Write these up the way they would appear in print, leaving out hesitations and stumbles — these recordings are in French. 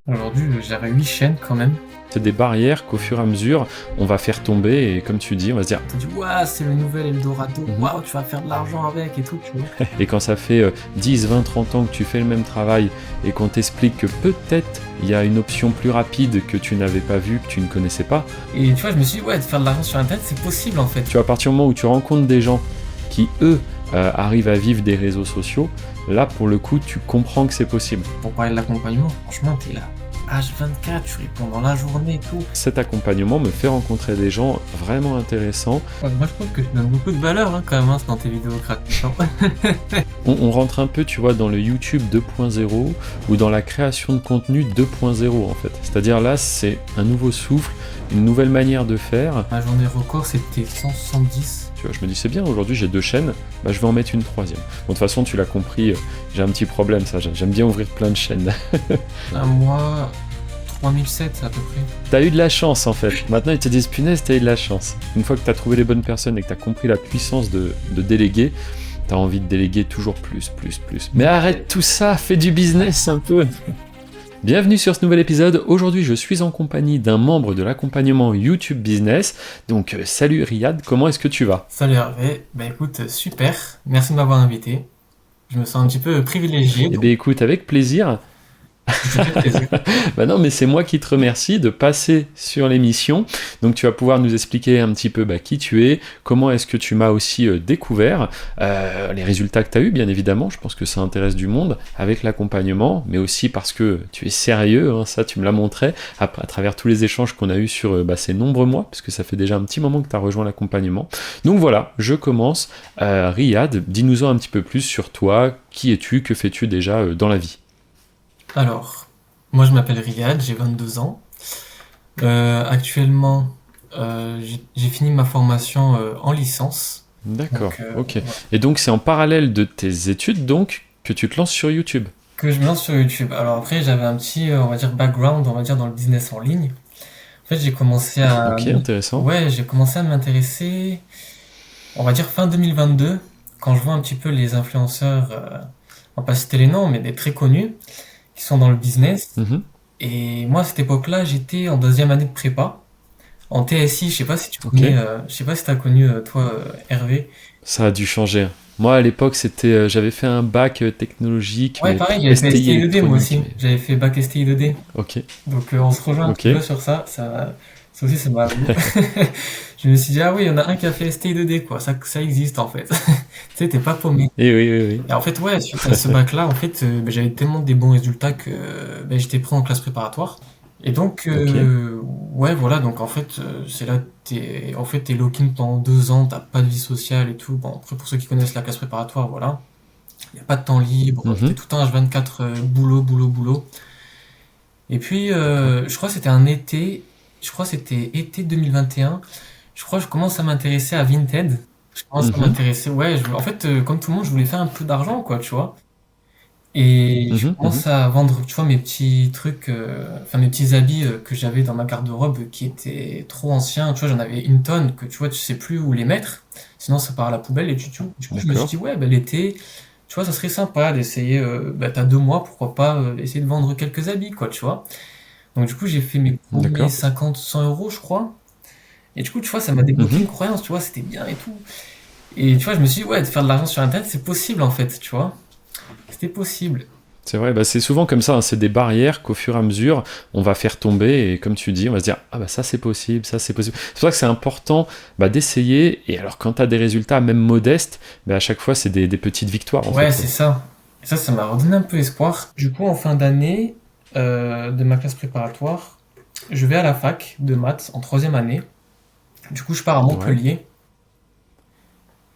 Aujourd'hui, je gère 8 chaînes quand même. C'est des barrières qu'au fur et à mesure, on va faire tomber et comme tu dis, on va se dire T'as dit, waouh, c'est le nouvel Eldorado, Mhm. waouh, tu vas faire de l'argent avec et tout, tu vois. et quand ça fait 10, 20, 30 ans que tu fais le même travail et qu'on t'explique que peut-être il y a une option plus rapide que tu n'avais pas vue, que tu ne connaissais pas, Et tu vois, je me suis dit, ouais, de faire de l'argent sur Internet, c'est possible en fait. tu vois, à partir du moment où tu rencontres des gens qui, eux, arrivent à vivre des réseaux sociaux, là, pour le coup, tu comprends que c'est possible. Pour parler de l'accompagnement, franchement, t'es là. H24, tu réponds dans la journée et tout. Cet accompagnement me fait rencontrer des gens vraiment intéressants. Ouais, moi, je trouve que tu donnes beaucoup de valeur quand même dans tes vidéos gratuites. On rentre un peu, tu vois, dans le YouTube 2.0 ou dans la création de contenu 2.0 en fait. C'est-à-dire là, c'est un nouveau souffle, une nouvelle manière de faire. Ma journée record, c'était 170. Tu vois, je me dis, c'est bien, aujourd'hui j'ai 2 chaînes, bah, je vais en mettre une 3e. Bon, de toute façon, tu l'as compris, j'ai un petit problème, ça, j'aime bien ouvrir plein de chaînes. Un mois, 3007 à peu près. T'as eu de la chance en fait. Maintenant, ils te disent, punaise, t'as eu de la chance. Une fois que t'as trouvé les bonnes personnes et que t'as compris la puissance de déléguer, t'as envie de déléguer toujours plus. Mais arrête tout ça, fais du business un peu. Bienvenue sur ce nouvel épisode. Aujourd'hui, je suis en compagnie d'un membre de l'accompagnement YouTube Business. Donc, salut Riyad, comment est-ce que tu vas? Salut Hervé, bah écoute, super, merci de m'avoir invité. Je me sens un petit peu privilégié. Eh bien, écoute, avec plaisir. Ça fait plaisir. Bah non, mais c'est moi qui te remercie de passer sur l'émission. Donc tu vas pouvoir nous expliquer un petit peu qui tu es, comment est-ce que tu m'as aussi découvert, les résultats que tu as eu, bien évidemment. Je pense que ça intéresse du monde avec l'accompagnement, mais aussi parce que tu es sérieux, hein, ça tu me l'as montré à travers tous les échanges qu'on a eu sur ces nombreux mois, parce que ça fait déjà un petit moment que tu as rejoint l'accompagnement. Donc voilà, je commence. Riyad, dis-nous-en un petit peu plus sur toi, qui es-tu, que fais-tu déjà dans la vie? Alors, moi je m'appelle Riyad, j'ai 22 ans. Actuellement, j'ai fini ma formation en licence. D'accord, Donc, ok. ouais, Et donc c'est en parallèle de tes études donc que tu te lances sur YouTube. que je me lance sur YouTube. Alors après, j'avais un petit, on va dire, background, on va dire, dans le business en ligne. En fait, j'ai commencé à, Ok, intéressant. ouais, j'ai commencé à m'intéresser, on va dire, fin 2022, quand je vois un petit peu les influenceurs, on va pas citer les noms, mais des très connus, qui sont dans le business. Mhm. Et moi, à cette époque-là, j'étais en deuxième année de prépa, en TSI. Je sais pas si tu Ok. connais, je sais pas si t'as connu, toi, Hervé. Ça a dû changer. Moi à l'époque c'était, j'avais fait un bac technologique, Ouais, mais pareil, j'avais fait STI STI 2D moi électronique. aussi. Mais... J'avais fait bac STI 2D. Ok, Donc on se rejoint un ok. petit peu sur ça. Ça aussi, ça m'a. Je me suis dit, ah oui, il y en a un qui a fait STI 2D, quoi. Ça existe en fait. Tu sais, t'es pas paumé. Et oui, oui, Et en fait, ouais, suite à ce bac-là, en fait, j'avais tellement des bons résultats que j'étais pris en classe préparatoire. Et donc, oui. Ok. ouais, voilà, donc en fait, c'est là, t'es lock-in pendant 2 ans, t'as pas de vie sociale et tout. Bon, après, pour ceux qui connaissent la classe préparatoire, voilà. Y a pas de temps libre, t'es Mhm. tout le temps H24, boulot, boulot, boulot. Et puis, je crois que c'était un été, je crois que c'était été 2021. Je crois que je commence à m'intéresser à Vinted. Je commence à Mhm. m'intéresser, ouais, en fait, comme tout le monde, je voulais faire un peu d'argent, quoi, tu vois. Et je Mhm. Mhm. commence à vendre, tu vois, mes petits trucs, enfin mes petits habits que j'avais dans ma garde-robe qui étaient trop anciens. Tu vois, j'en avais une tonne que tu vois, tu sais plus où les mettre. Sinon, ça part à la poubelle et du coup, je me suis D'accord. dit, ouais, l'été, tu vois, ça serait sympa d'essayer, t'as 2 mois, pourquoi pas essayer de vendre quelques habits, quoi, tu vois. Donc, du coup, j'ai fait mes premiers D'accord. 50, 100 euros, je crois. Et du coup, tu vois, ça m'a débloqué Mhm. une croyance, tu vois, c'était bien et tout. Et tu vois, je me suis dit, ouais, de faire de l'argent sur Internet, c'est possible, en fait, tu vois. C'était possible. C'est vrai, c'est souvent comme ça, hein, c'est des barrières qu'au fur et à mesure, on va faire tomber, et comme tu dis, on va se dire, ah ça c'est possible, ça c'est possible. C'est pour ça que c'est important d'essayer, et alors quand tu as des résultats, même modestes, à chaque fois c'est des petites victoires en Ouais, fait, c'est quoi. ça. Et ça m'a redonné un peu espoir. Du coup, en fin d'année de ma classe préparatoire, je vais à la fac de maths en troisième année. Du coup, je pars à Ouais, Montpellier.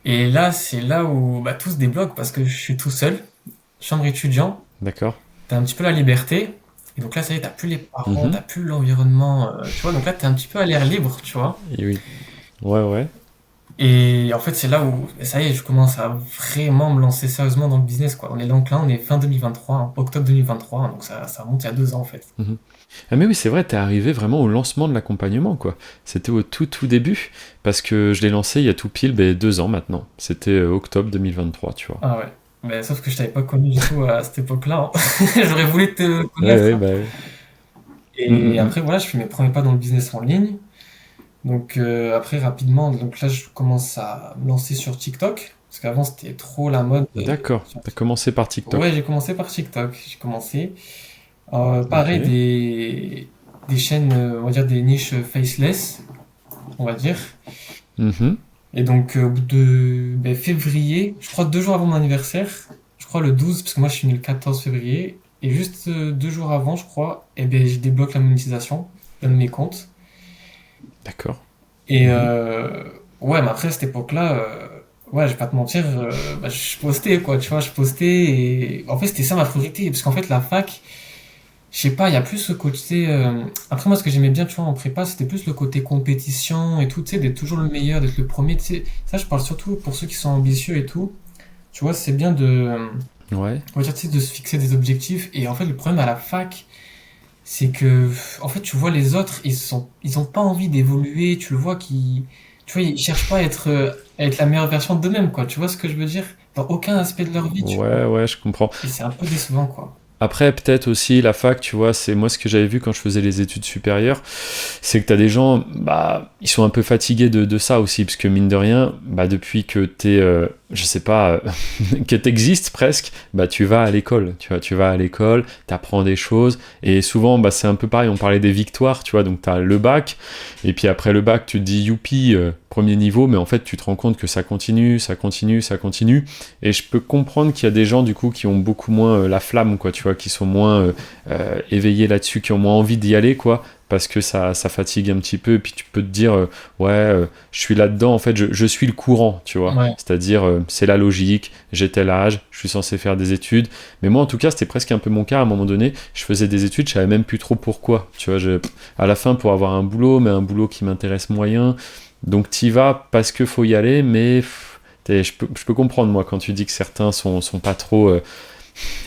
Et là, c'est là où tout se débloque parce que je suis tout seul, chambre étudiant, d'accord. t'as un petit peu la liberté. Et donc là, ça y est, t'as plus les parents, Mhm. t'as plus l'environnement, tu vois. Donc là, t'es un petit peu à l'air libre, tu vois. Et oui. Ouais, ouais. Et en fait, c'est là où, ça y est, je commence à vraiment me lancer sérieusement dans le business, quoi. On est donc là, on est fin 2023, hein, octobre 2023, donc ça remonte il y a 2 ans, en fait. Mhm. Ah mais oui, c'est vrai, t'es arrivé vraiment au lancement de l'accompagnement, quoi. C'était au tout début, parce que je l'ai lancé il y a tout pile 2 ans maintenant. C'était octobre 2023, tu vois. Ah ouais. Mais sauf que je t'avais pas connu du tout à cette époque-là, hein. J'aurais voulu te Ouais, connaître, ouais, hein. ouais. Et après, voilà, je fais mes premiers pas dans le business en ligne. Donc après, rapidement, donc là, je commence à me lancer sur TikTok. Parce qu'avant, c'était trop la mode. D'accord, t'as commencé par Ouais, TikTok. j'ai commencé par TikTok. J'ai commencé. Ok. Pareil, des chaînes, on va dire des niches faceless, on va dire. Mhm. Et donc, au bout de février, je crois 2 jours avant mon anniversaire, je crois le 12, parce que moi je suis né le 14 février, et juste 2 jours avant, je crois, je débloque la monétisation d'un de mes comptes. D'accord. Et Mhm. ouais, mais après, à cette époque-là, ouais, je vais pas te mentir, je postais, quoi, tu vois, je postais, et en fait, c'était ça ma priorité, parce qu'en fait, la fac, je sais pas, il y a plus ce côté. Après, moi, ce que j'aimais bien, tu vois, en prépa, c'était plus le côté compétition et tout, tu sais, d'être toujours le meilleur, d'être le premier, tu sais. Ça, je parle surtout pour ceux qui sont ambitieux et tout. Tu vois, c'est bien Ouais. on va dire, tu sais, de se fixer des objectifs. Et en fait, le problème à la fac, c'est que, en fait, tu vois, les autres, ils ont pas envie d'évoluer. Tu le vois tu vois, ils cherchent pas à être la meilleure version d'eux-mêmes, quoi. Tu vois ce que je veux dire? Dans aucun aspect de leur vie, tu vois. Ouais, ouais, je comprends. Et c'est un peu décevant, quoi. Après, peut-être aussi la fac, tu vois, c'est moi ce que j'avais vu quand je faisais les études supérieures, c'est que t'as des gens, bah, ils sont un peu fatigués de ça aussi, parce que mine de rien, bah, depuis que t'es, je sais pas, que t'existes presque, bah, tu vas à l'école, tu vois, tu vas à l'école, t'apprends des choses, et souvent, bah, c'est un peu pareil, on parlait des victoires, tu vois, donc t'as le bac, et puis après le bac, tu te dis youpi, premier niveau, mais en fait, tu te rends compte que ça continue, ça continue, ça continue, et je peux comprendre qu'il y a des gens du coup qui ont beaucoup moins la flamme, quoi, tu vois, qui sont moins éveillés là-dessus, qui ont moins envie d'y aller, quoi, parce que ça fatigue un petit peu. Et puis tu peux te dire, ouais, je suis là-dedans, en fait, je suis le courant, tu vois. Ouais. C'est-à-dire, c'est la logique, j'ai tel âge, je suis censé faire des études. Mais moi, en tout cas, c'était presque un peu mon cas. À un moment donné, je faisais des études, je savais même plus trop pourquoi. Tu vois, à la fin, pour avoir un boulot, mais un boulot qui m'intéresse moyen. Donc, t'y vas parce qu'il faut y aller, mais je peux comprendre, moi, quand tu dis que certains sont pas trop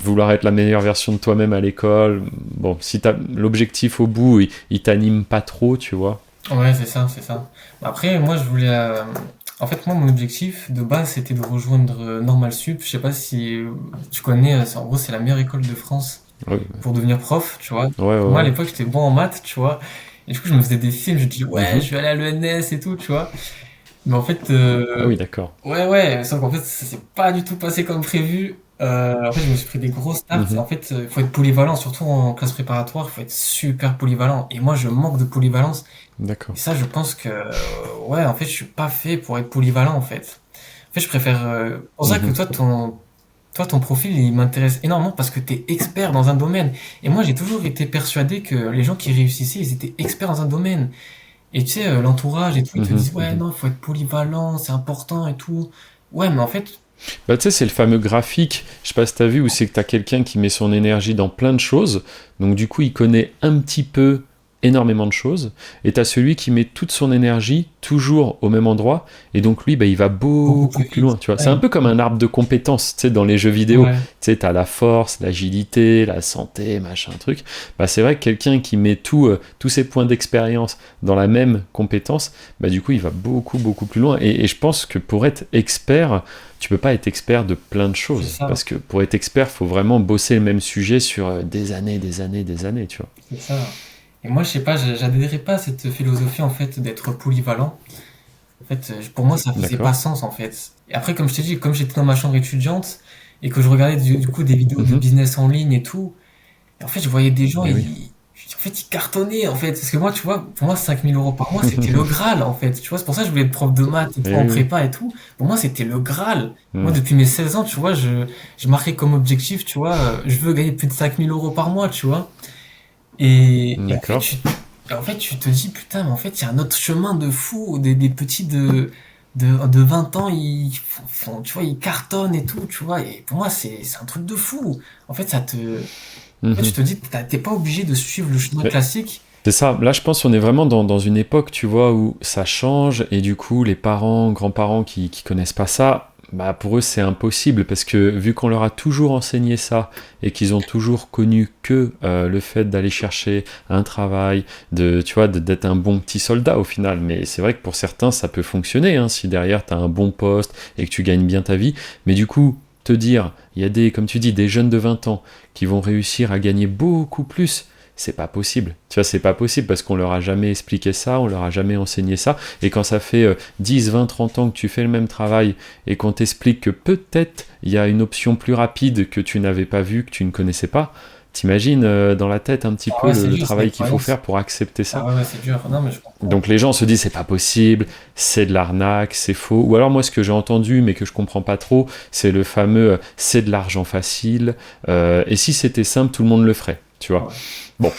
vouloir être la meilleure version de toi-même à l'école. Bon, si t'as l'objectif au bout, il t'anime pas trop, tu vois. Ouais, c'est ça, c'est ça. Après, moi, je voulais. En fait, moi, mon objectif de base, c'était de rejoindre Normal Sup. Je sais pas si tu connais, en gros, c'est la meilleure école de France Ouais, pour devenir prof, tu vois. ouais, ouais. Moi, à Ouais. l'époque, j'étais bon en maths, tu vois. Et du coup, je me faisais des films, je me disais, ouais, Mhm. je vais aller à l'ENS et tout, tu vois. Mais en fait, Ah oui, d'accord. ouais, ouais, sauf qu'en fait, ça s'est pas du tout passé comme prévu. En fait, je me suis pris des grosses tartes. En Mhm. fait, il faut être polyvalent, surtout en classe préparatoire, il faut être super polyvalent. Et moi, je manque de polyvalence. Et D'accord. ça, je pense que, ouais, en fait, je suis pas fait pour être polyvalent, en fait. En fait, je préfère, pour ça que Mhm. toi, ton profil, il m'intéresse énormément parce que t'es expert dans un domaine. Et moi, j'ai toujours été persuadé que les gens qui réussissaient, ils étaient experts dans un domaine. Et tu sais, l'entourage et tout, ils te Mhm. disent, ouais, Mhm. non, il faut être polyvalent, c'est important et tout. Ouais, mais en fait, Bah, tu sais, c'est le fameux graphique, je sais pas si t'as vu, où c'est que t'as quelqu'un qui met son énergie dans plein de choses, donc du coup, il connaît un petit peu énormément de choses, et t'as celui qui met toute son énergie toujours au même endroit, et donc lui, bah, il va beaucoup beaucoup plus plus vite. loin, tu vois. C'est un Ouais, peu comme un arbre de compétences, tu sais, dans les jeux vidéo, tu ouais, sais, t'as la force, l'agilité, la santé, machin, truc. Bah, c'est vrai que quelqu'un qui met tous ses points d'expérience dans la même compétence, bah, du coup, il va beaucoup plus loin, et je pense que pour être expert, tu peux pas être expert de plein de c'est choses. ça, Parce que pour être expert, faut vraiment bosser le même sujet sur des années, tu vois. c'est ça. Et moi, je sais pas, j'adhérais pas à cette philosophie, en fait, d'être polyvalent. En fait, pour moi, ça faisait pas D'accord. sens, en fait. Et après, comme je t'ai dit, comme j'étais dans ma chambre étudiante et que je regardais du coup des vidéos de Mhm. business en ligne et tout, et en fait, je voyais des gens, Mais oui. en fait, ils cartonnaient, en fait. Parce que moi, tu vois, pour moi, 5 000 € par mois, c'était le Graal, en fait. Tu vois, c'est pour ça que je voulais être prof de maths et tout, Eh en oui, oui. prépa et tout. Pour moi, c'était le Graal. Moi, Hmm. depuis mes 16 ans, tu vois, je marquais comme objectif, tu vois, je veux gagner plus de 5 000 € par mois, tu vois. Et D'accord. en fait, tu te dis, putain, mais en fait, il y a un autre chemin de fou, des petits de 20 ans, tu vois, ils cartonnent et tout, tu vois. Et pour moi, c'est un truc de fou. En fait, en fait, tu Mhm. te dis, t'es pas obligé de suivre le chemin Mais classique. c'est ça. Là, je pense qu'on est vraiment dans une époque, tu vois, où ça change et du coup, les parents, grands-parents qui connaissent pas ça, bah pour eux, c'est impossible parce que vu qu'on leur a toujours enseigné ça et qu'ils ont toujours connu que le fait d'aller chercher un travail, tu vois, d'être un bon petit soldat au final. Mais c'est vrai que pour certains, ça peut fonctionner hein, si derrière, tu as un bon poste et que tu gagnes bien ta vie. Mais du coup, te dire, il y a comme tu dis, des jeunes de 20 ans qui vont réussir à gagner beaucoup plus c'est pas possible. Tu vois, c'est pas possible parce qu'on leur a jamais expliqué ça, on leur a jamais enseigné ça. Et quand ça fait 10, 20, 30 ans que tu fais le même travail et qu'on t'explique que peut-être il y a une option plus rapide que tu n'avais pas vue, que tu ne connaissais pas, t'imagines dans la tête un petit Ah peu ouais, c'est le dur, c'est des travail qu'il faut croyances. faire pour accepter Ah ça. ouais, ouais, c'est dur. Non, mais je comprends. Donc les gens se disent c'est pas possible, c'est de l'arnaque, c'est faux. Ou alors moi ce que j'ai entendu mais que je comprends pas trop, c'est le fameux c'est de l'argent facile. Et si c'était simple, tout le monde le ferait, tu Ah vois. ouais. Bon,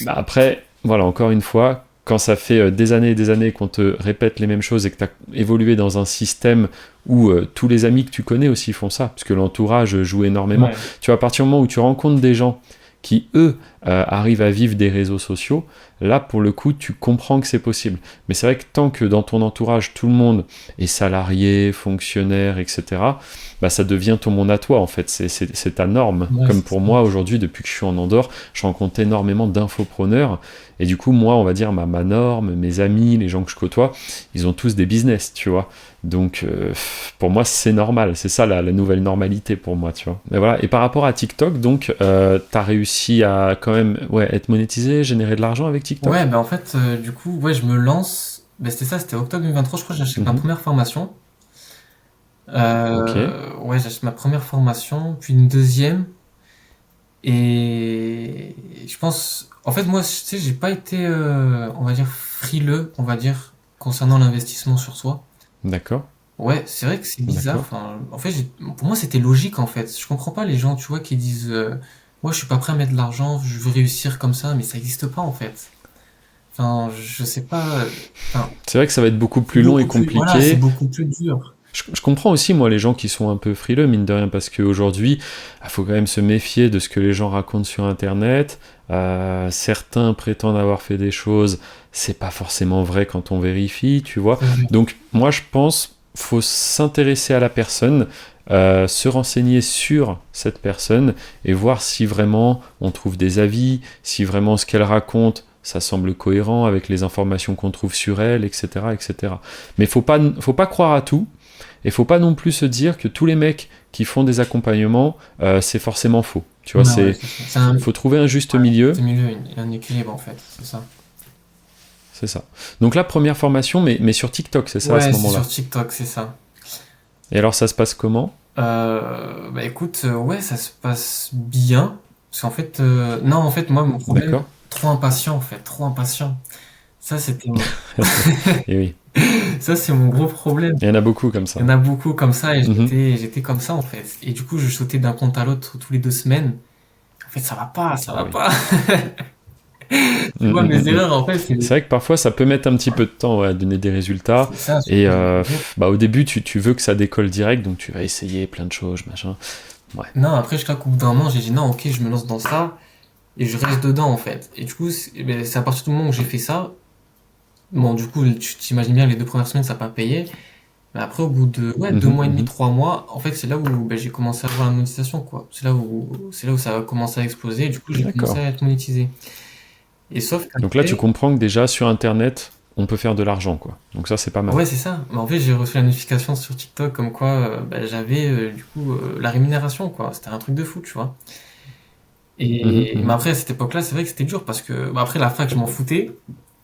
bah après, voilà, encore une fois, quand ça fait des années et des années qu'on te répète les mêmes choses et que tu as évolué dans un système où tous les amis que tu connais aussi font ça, parce que l'entourage joue énormément. Ouais. Tu vois, à partir du moment où tu rencontres des gens qui, eux, arrivent à vivre des réseaux sociaux, là, pour le coup, tu comprends que c'est possible. Mais c'est vrai que tant que dans ton entourage, tout le monde est salarié, fonctionnaire, etc., bah, ça devient ton monde à toi, en fait. C'est ta norme. Ouais, Comme c'est pour ça. moi, aujourd'hui, depuis que je suis en Andorre, je rencontre énormément d'infopreneurs. Et du coup, moi, on va dire, ma norme, mes amis, les gens que je côtoie, ils ont tous des business, tu vois. Donc, pour moi, c'est normal. C'est ça la nouvelle normalité pour moi, tu vois. Et voilà. Et par rapport à TikTok, donc, t'as réussi à quand même être monétisé, générer de l'argent avec Ouais, TikTok? ben en fait, du coup, ouais, je me lance. Ben, c'était ça, c'était octobre 2023, je crois que j'achète ma Mhm. première formation. Ok, Ouais, j'achète ma première formation, puis une deuxième. Et je pense, en fait, moi, tu sais, j'ai pas été, on va dire, frileux, on va dire, concernant l'investissement sur soi. d'accord, Ouais, c'est vrai que c'est bizarre. d'accord. Enfin, en fait, pour moi, c'était logique, en fait. Je comprends pas les gens, tu vois, qui disent, moi, je suis pas prêt à mettre de l'argent, je veux réussir comme ça, mais ça existe pas, en fait. Enfin, je sais pas. Enfin, C'est vrai que ça va être beaucoup c'est plus long et beaucoup plus, voilà, c'est compliqué. beaucoup plus dur. Je comprends aussi, moi, les gens qui sont un peu frileux, mine de rien, parce qu'aujourd'hui, il faut quand même se méfier de ce que les gens racontent sur Internet. Certains prétendent avoir fait des choses, c'est pas forcément vrai quand on vérifie, tu vois. C'est vrai. Donc, moi, je pense, faut s'intéresser à la personne, se renseigner sur cette personne et voir si vraiment on trouve des avis, si vraiment ce qu'elle raconte, ça semble cohérent avec les informations qu'on trouve sur elle, etc., etc. Mais faut pas croire à tout. Et faut pas non plus se dire que tous les mecs qui font des accompagnements, c'est forcément faux. Tu vois, Ouais, ouais, c'est ça. C'est un, faut trouver un juste ouais, milieu, c'est milieu, un équilibre, en fait. C'est ça. c'est ça. Donc la première formation, mais sur TikTok, c'est ça à Ouais, ce c'est sur moment-là. TikTok, c'est ça. Et alors ça se passe comment? Bah écoute, ouais, ça se passe bien. Parce qu'en fait, non, en fait, moi, mon problème, D'accord. trop impatient, en fait, trop impatient. Ça, c'était mon, Et oui, ça, c'est mon gros problème. il y en a beaucoup comme Il y ça. en a beaucoup comme ça et Mhm. j'étais comme ça, en fait. Et du coup, je sautais d'un compte à l'autre tous les 2 semaines. En fait, ça va pas, ça Ah va oui. pas. Mm, Tu vois, mm, mes mm, mm. erreurs, en fait, C'est vrai que parfois ça peut mettre un petit peu de temps à donner des résultats. c'est ça, Et surtout au début. bah, au début, tu veux que ça décolle direct, donc tu vas essayer plein de choses, machin. Ouais. Non, après, jusqu'à qu'au bout d'un moment, j'ai dit non, ok, je me lance dans ça et je reste dedans, en fait. Et du coup, ben, c'est à partir du moment où j'ai fait ça. Bon, du coup, tu t'imagines bien, les 2 premières semaines, ça n'a pas payé. Mais après, au bout de ouais, deux Mhm, mois et demi, mhm. 3 mois, en fait, c'est là où ben, j'ai commencé à voir la monétisation, quoi. C'est là où ça a commencé à exploser. Et du coup, j'ai commencé D'accord. à être monétisé. Et sauf Donc là, tu qu'après, comprends que déjà sur Internet, on peut faire de l'argent, quoi. Donc ça, c'est pas mal. ouais, c'est ça. Mais en fait, j'ai reçu la notification sur TikTok comme quoi ben, j'avais du coup la rémunération, quoi. C'était un truc de fou, tu vois. Mhm, Et mais mhm. après, à cette époque-là, c'est vrai que c'était dur parce que bah, après la fac, je m'en foutais.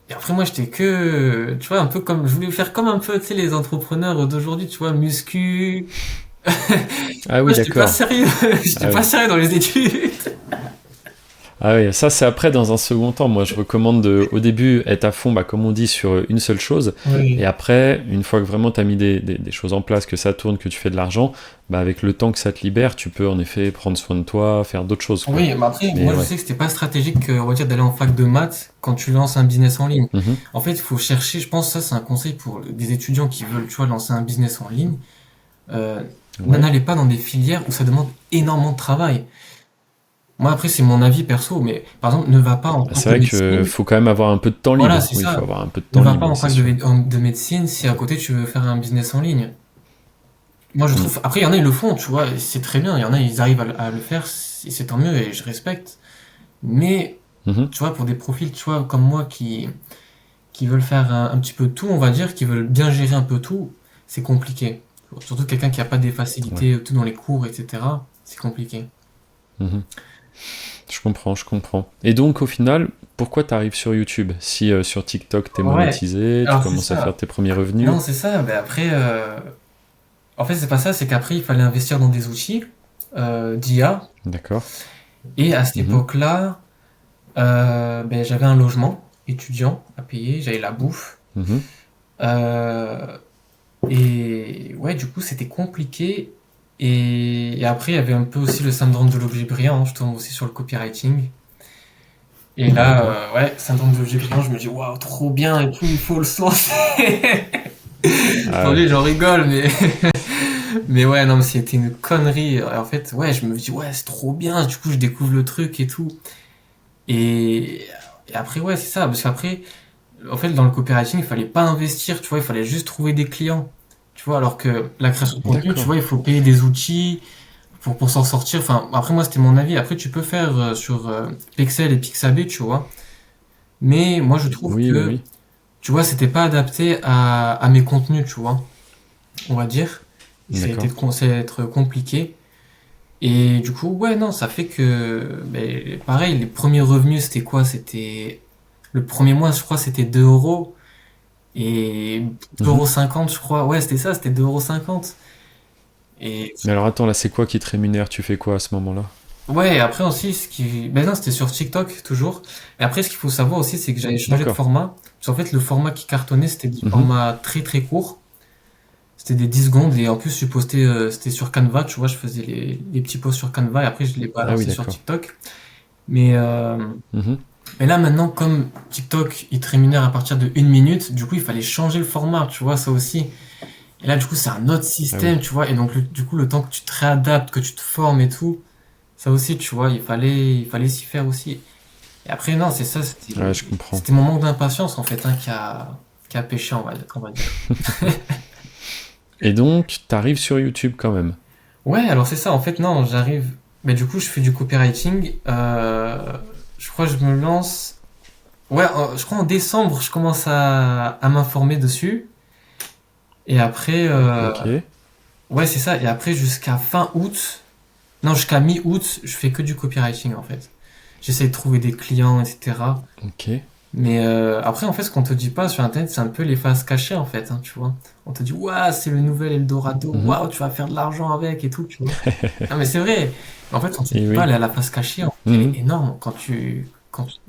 Et après, moi, j'étais que, tu vois, un peu comme, je voulais faire comme un peu, tu sais, les entrepreneurs d'aujourd'hui, tu vois, muscu. Ah Moi, oui, j'étais pas d'accord. sérieux, j'étais Ah pas oui. sérieux dans les études. Ah oui, ça c'est après dans un second temps. Moi je recommande au début être à fond, bah, comme on dit, sur une seule chose. Et Oui. après, une fois que vraiment tu as mis des choses en place, que ça tourne, que tu fais de l'argent, bah, avec le temps que ça te libère, tu peux en effet prendre soin de toi, faire d'autres choses, quoi. Oui, mais après, Mais moi, je ouais. sais que c'était pas stratégique, on va dire, d'aller en fac de maths quand tu lances un business en ligne. Mhm. En fait, il faut chercher, je pense, ça, c'est un conseil pour des étudiants qui veulent, tu vois, lancer un business en ligne. Euh, Ouais. N'allez pas dans des filières où ça demande énormément de travail. Moi, après, c'est mon avis perso, mais par exemple, ne va pas en Bah, fac c'est de vrai que médecine. faut quand même avoir un peu de temps Voilà, libre. c'est Oui, il faut ça. avoir un peu de Ne temps va pas libre, en c'est fac sûr. de médecine si à côté tu veux faire un business en ligne. Moi, je Mm. trouve. Après, il y en a, ils le font, tu vois, et c'est très bien. Il y en a, ils arrivent à le faire, et c'est tant mieux, et je respecte. Mais, Mhm. tu vois, pour des profils, tu vois, comme moi, qui veulent faire un petit peu tout, on va dire, qui veulent bien gérer un peu tout, c'est compliqué. Surtout quelqu'un qui a pas des Ouais. facilités, tout dans les cours, etc. C'est compliqué. Mhm. Je comprends, je comprends. Et donc, au final, pourquoi tu arrives sur YouTube? Si sur TikTok, t'es Ouais, monétisé, tu alors c'est commences à faire ça. tes premiers revenus. Non, c'est ça. Ben après, en fait, c'est pas ça. C'est qu'après, il fallait investir dans des outils d'IA. D'accord. Et à cette Mhm, époque-là, ben, j'avais un logement étudiant à payer, j'avais la bouffe. mhm. Euh, et ouais, du coup, c'était compliqué. Et après, il y avait un peu aussi le syndrome de l'objet brillant, hein. Je tombe aussi sur le copywriting. Et là, D'accord. ouais, syndrome de l'objet brillant, je me dis, waouh, trop bien et tout, il faut le se lancer. Ah ouais. Aujourd'hui, j'en rigole, mais, mais ouais, non, mais c'était une connerie. En fait, ouais, je me dis, ouais, c'est trop bien. Du coup, je découvre le truc et tout. Et, et après, ouais, c'est ça. Parce qu'après, en fait, dans le copywriting, il fallait pas investir, tu vois, il fallait juste trouver des clients. Tu vois, alors que la création de contenu, tu D'accord. vois, il faut payer des outils pour s'en sortir. Enfin, après, moi, c'était mon avis. Après, tu peux faire sur Pexel et Pixabay, tu vois. Mais moi, je trouve Oui, oui, que, oui. tu vois, c'était pas adapté à mes contenus, tu vois, on va dire. Et ça a été, D'accord. ça a être compliqué. Et du coup, ouais, non, ça fait que, ben, pareil, les premiers revenus, c'était quoi? C'était, le premier mois, je crois, c'était 2 euros. Et Mhm. 2,50 €, je crois. Ouais, c'était ça, c'était 2,50 €. Et Mais alors attends, là, c'est quoi qui te rémunère? Tu fais quoi à ce moment-là? ouais, après aussi, ce qui. Ben non, c'était sur TikTok, toujours. Et après, ce qu'il faut savoir aussi, c'est que j'avais changé de D'accord. format. Parce qu'en fait, le format qui cartonnait, c'était des Mhm. formats très très courts. C'était des 10 secondes. Et en plus, je postais, c'était sur Canva, tu vois, je faisais les petits posts sur Canva et après, je les Ah oui, balançais sur d'accord. TikTok. Mais, Mhm. mais là, maintenant, comme TikTok, il te rémunère à partir de 1 minute, du coup, il fallait changer le format, tu vois, ça aussi. Et là, du coup, c'est un autre Ah système, oui. tu vois. Et donc, du coup, le temps que tu te réadaptes, que tu te formes et tout, ça aussi, tu vois, il fallait s'y faire aussi. Et après, non, c'est ça, Ouais, je comprends. c'était mon manque d'impatience, en fait, hein, qui a pêché, on va dire. Et donc, t'arrives sur YouTube quand même. Ouais, alors c'est ça, en fait, non, j'arrive. Mais du coup, je fais du copywriting. Je crois que je me lance. Ouais, je crois en décembre, je commence à m'informer dessus. Et après, Ok. ouais, c'est ça. Et après, jusqu'à fin août, non, jusqu'à mi-août, je fais que du copywriting en fait. J'essaie de trouver des clients, etc. Ok. Mais après, en fait, ce qu'on te dit pas sur Internet, c'est un peu les faces cachées en fait, hein, tu vois. On te dit, waouh, c'est le nouvel Eldorado, Mhm. waouh, tu vas faire de l'argent avec et tout, tu vois. Non, mais c'est vrai. En fait, on te Et dit pas, oui. la face cachée, en fait, elle est Mhm. énorme quand tu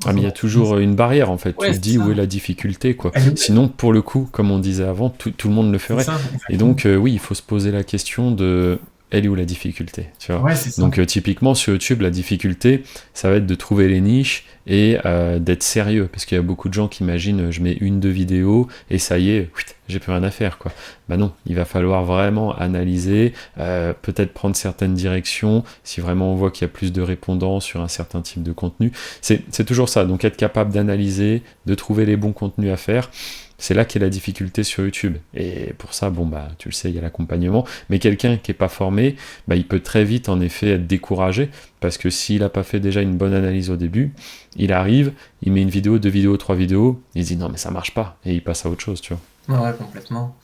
Ah, mais il y a toujours une barrière en fait. Ouais, Tu te c'est dis où est ça. la difficulté, quoi. Elle est où, Sinon, pour le coup, comme on disait avant, tout le monde le c'est ferait. ça, Et exactement. donc, oui, il faut se poser la question de elle est où la difficulté, tu vois. Ouais, c'est ça. Donc, typiquement sur YouTube, la difficulté, ça va être de trouver les niches et d'être sérieux. Parce qu'il y a beaucoup de gens qui imaginent je mets une, deux vidéos et ça y est, whitt, j'ai plus rien à faire, quoi. Bah non, il va falloir vraiment analyser, peut-être prendre certaines directions si vraiment on voit qu'il y a plus de répondants sur un certain type de contenu. C'est toujours ça, donc être capable d'analyser, de trouver les bons contenus à faire, c'est là qu'est la difficulté sur YouTube. Et pour ça, bon bah tu le sais, il y a l'accompagnement, mais quelqu'un qui n'est pas formé, bah, il peut très vite en effet être découragé, parce que s'il n'a pas fait déjà une bonne analyse au début, il arrive, il met une vidéo, deux vidéos, trois vidéos, il se dit non mais ça marche pas, et il passe à autre chose, tu vois. Ouais, ouais, complètement.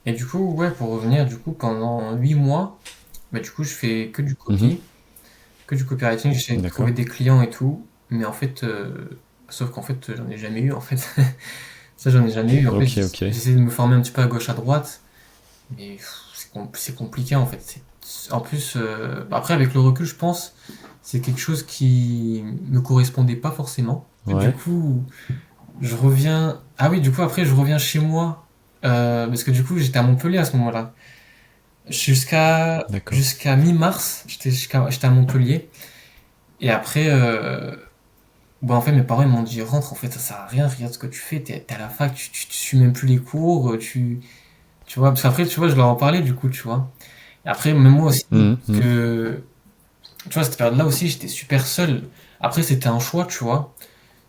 Et du coup, ouais, pour revenir, du coup, pendant 8 mois, bah, du coup, je fais Mhm. que du copywriting, j'essaie de trouver D'accord. des clients et tout, mais en fait, sauf qu'en fait, j'en ai jamais eu, en fait. Ça, j'en ai jamais eu. En fait, Ok, ok. j'essaie de me former un petit peu à gauche, à droite, mais c'est compliqué, en fait. En plus, après, avec le recul, je pense, c'est quelque chose qui me correspondait pas forcément. Du Ouais, coup, je reviens. Ah oui, du coup, après, je reviens chez moi, parce que du coup, j'étais à Montpellier à ce moment-là. d'accord. Jusqu'à mi-mars, j'étais à Montpellier. Et après, bon, en fait, mes parents ils m'ont dit rentre, en fait, ça sert à rien, regarde ce que tu fais, t'es à la fac, tu suis même plus les cours, tu vois, parce qu'après, tu vois, je leur en parlais du coup, tu vois. Et après, même moi aussi, Mhm, parce mhm. que, tu vois, cette période-là aussi, j'étais super seul. Après, c'était un choix, tu vois.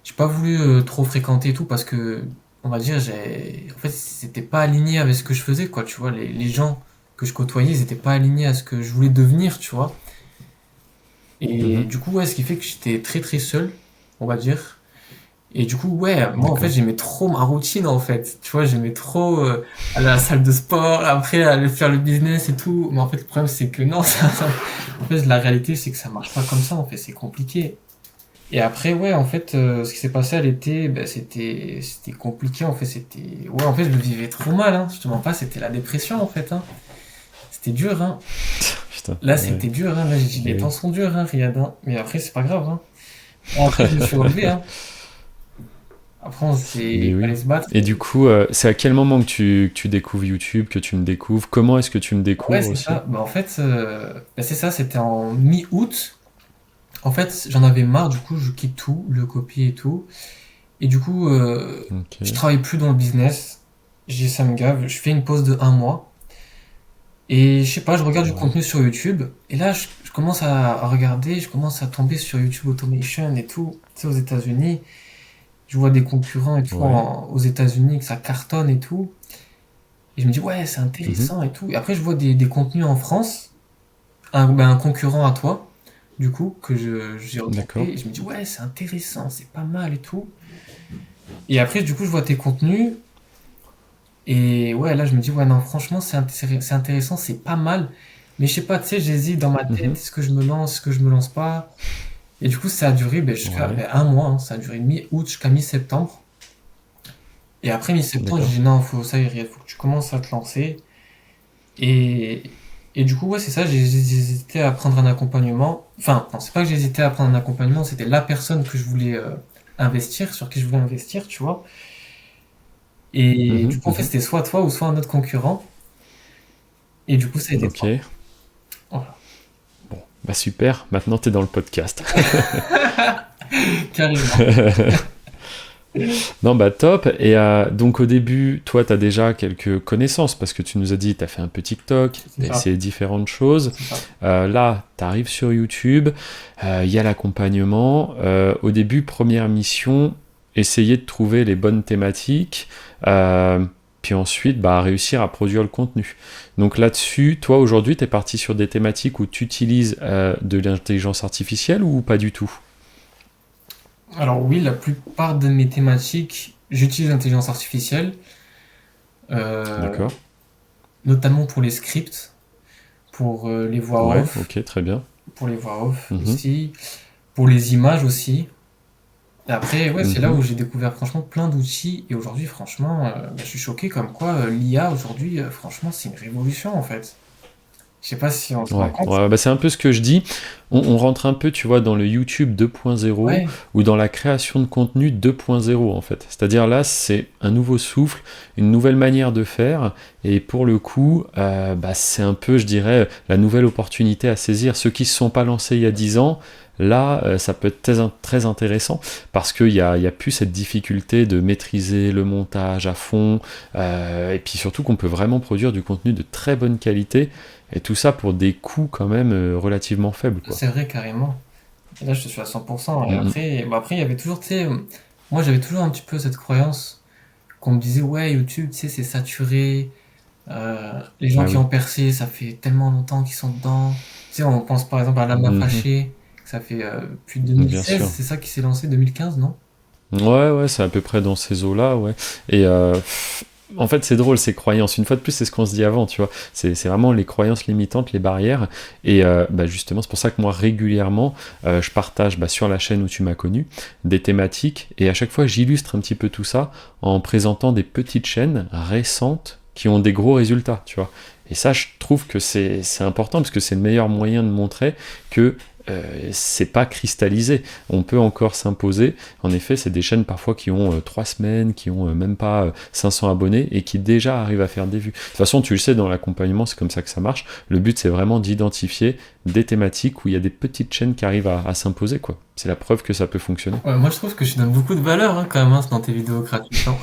J'ai pas voulu trop fréquenter et tout parce que, on va dire, en fait, c'était pas aligné avec ce que je faisais, quoi, tu vois. Les gens que je côtoyais, ils étaient pas alignés à ce que je voulais devenir, tu vois. Et Mhm. du coup, ouais, ce qui fait que j'étais très très seul, on va dire. Et du coup, ouais, moi en fait, D'accord. j'aimais trop ma routine en fait. Tu vois, j'aimais trop aller à la salle de sport, après aller faire le business et tout. Mais en fait, le problème, c'est que non, en fait, la réalité, c'est que ça marche pas comme ça, en fait, c'est compliqué. Et après, ouais, en fait, ce qui s'est passé à l'été, ben, c'était compliqué. En fait, ouais, en fait, je le vivais trop mal, hein. Je te mens pas, c'était la dépression, en fait, hein. C'était dur, hein. Putain, Là, ouais, c'était dur, hein. Là, j'ai dit, bah les temps oui. sont durs, hein, Riyad, hein. Mais après, c'est pas grave, hein. Bon, après, je me suis relevé, hein. Après, Mais fallait oui. se battre. Et du coup, c'est à quel moment que tu découvres YouTube, que tu me découvres? Comment est-ce que tu me Ouais, découvres c'est aussi? ça. Bah, en fait, bah, c'est ça, c'était en mi-août. En fait, j'en avais marre, du coup, je quitte tout, le copie et tout. Et du coup, je Ok. travaille plus dans le business. Ça me gave. Je fais une pause de 1 mois. Et je sais pas, je regarde du Ouais. contenu sur YouTube. Et là, je commence à regarder, je commence à tomber sur YouTube Automation et tout. Tu sais, aux États-Unis, je vois des concurrents et tout Ouais. aux États-Unis que ça cartonne et tout. Et je me dis, ouais, c'est Mhm. intéressant et tout. Et après, je vois des contenus en France, ben, un concurrent à toi, du coup, j'ai D'accord. regardé. Et je me dis, ouais, c'est intéressant, c'est pas mal et tout. Et après, du coup, je vois tes contenus. Et ouais, là, je me dis, ouais, non, franchement, c'est intéressant, c'est pas mal. Mais je sais pas, tu sais, j'hésite dans ma tête, Mhm. est-ce que je me lance, est-ce que je me lance pas? Et du coup, ça a duré ben, jusqu'à Ouais. ben, 1 mois, hein. Ça a duré mi-août jusqu'à mi-septembre. Et après mi-septembre, j'ai D'accord. dit, non, ça y est, faut que tu commences à te lancer. Et du coup, ouais, c'est ça, j'ai hésité à prendre un accompagnement. Enfin, non, c'est pas que j'ai hésité à prendre un accompagnement, c'était la personne que je voulais investir, sur qui je voulais investir, tu vois. Et du Mhm. coup, en fait, Mhm. c'était soit toi ou soit un autre concurrent. Et du coup, ça a été toi. Ok. Voilà. Bon, bah super. Maintenant, t'es dans le podcast. Carrément. Non, bah top. Et donc au début, toi, tu as déjà quelques connaissances parce que tu nous as dit, tu as fait un peu TikTok, C'est tu as ça. essayé différentes choses. C'est ça. Là, tu arrives sur YouTube, il y a l'accompagnement. Au début, première mission, essayer de trouver les bonnes thématiques. Puis ensuite, bah, réussir à produire le contenu. Donc là-dessus, toi, aujourd'hui, tu es parti sur des thématiques où tu utilises de l'intelligence artificielle ou pas du tout? Alors oui, la plupart de mes thématiques, j'utilise l'intelligence artificielle, euh, D'accord. notamment pour les scripts, pour Ouais, ok, très bien. les voix off Mhm. aussi, pour les images aussi. Et après, ouais, c'est là Mhm. où j'ai découvert franchement plein d'outils. Et aujourd'hui, franchement, bah, je suis choqué comme quoi l'IA aujourd'hui, franchement, c'est une révolution en fait. Je sais pas si on se rend Ouais, compte. ouais, bah c'est un peu ce que je dis. On rentre un peu, tu vois, dans le YouTube 2.0 Ouais, ou dans la création de contenu 2.0 en fait. C'est-à-dire là, c'est un nouveau souffle, une nouvelle manière de faire. Et pour le coup, bah, c'est un peu, je dirais, la nouvelle opportunité à saisir. Ceux qui ne se sont pas lancés il y a 10 ans, là, ça peut être très intéressant parce il y a plus cette difficulté de maîtriser le montage à fond. Et puis surtout qu'on peut vraiment produire du contenu de très bonne qualité et tout ça pour des coûts quand même relativement faibles, quoi. c'est vrai carrément. Et là, je te suis à 100%. Et Mm, après, bah, après, il y avait toujours, tu sais, moi j'avais toujours un petit peu cette croyance qu'on me disait, ouais, YouTube, tu sais, c'est saturé. Les gens ah qui oui. ont percé, ça fait tellement longtemps qu'ils sont dedans. Tu sais, on pense par exemple à Lama Mhm, Fâché, que ça fait depuis bien 2016, sûr. c'est ça qui s'est lancé, 2015, non? Ouais, ouais, c'est à peu près dans ces eaux-là, ouais. Et en fait, c'est drôle, ces croyances. Une fois de plus, c'est ce qu'on se dit avant, tu vois. C'est vraiment les croyances limitantes, les barrières. Et bah, justement, c'est pour ça que moi, régulièrement, je partage bah, sur la chaîne où tu m'as connu des thématiques. Et à chaque fois, j'illustre un petit peu tout ça en présentant des petites chaînes récentes qui ont des gros résultats, tu vois. Et ça, je trouve que c'est important parce que c'est le meilleur moyen de montrer que c'est pas cristallisé. On peut encore s'imposer. En effet, c'est des chaînes parfois qui ont 3 semaines, qui ont même pas 500 abonnés et qui déjà arrivent à faire des vues. De toute façon, tu le sais, dans l'accompagnement, c'est comme ça que ça marche. Le but, c'est vraiment d'identifier des thématiques où il y a des petites chaînes qui arrivent à s'imposer, quoi. C'est la preuve que ça peut fonctionner. Ouais, moi je trouve que je donne beaucoup de valeur hein, quand même hein, dans tes vidéos gratuites, hein.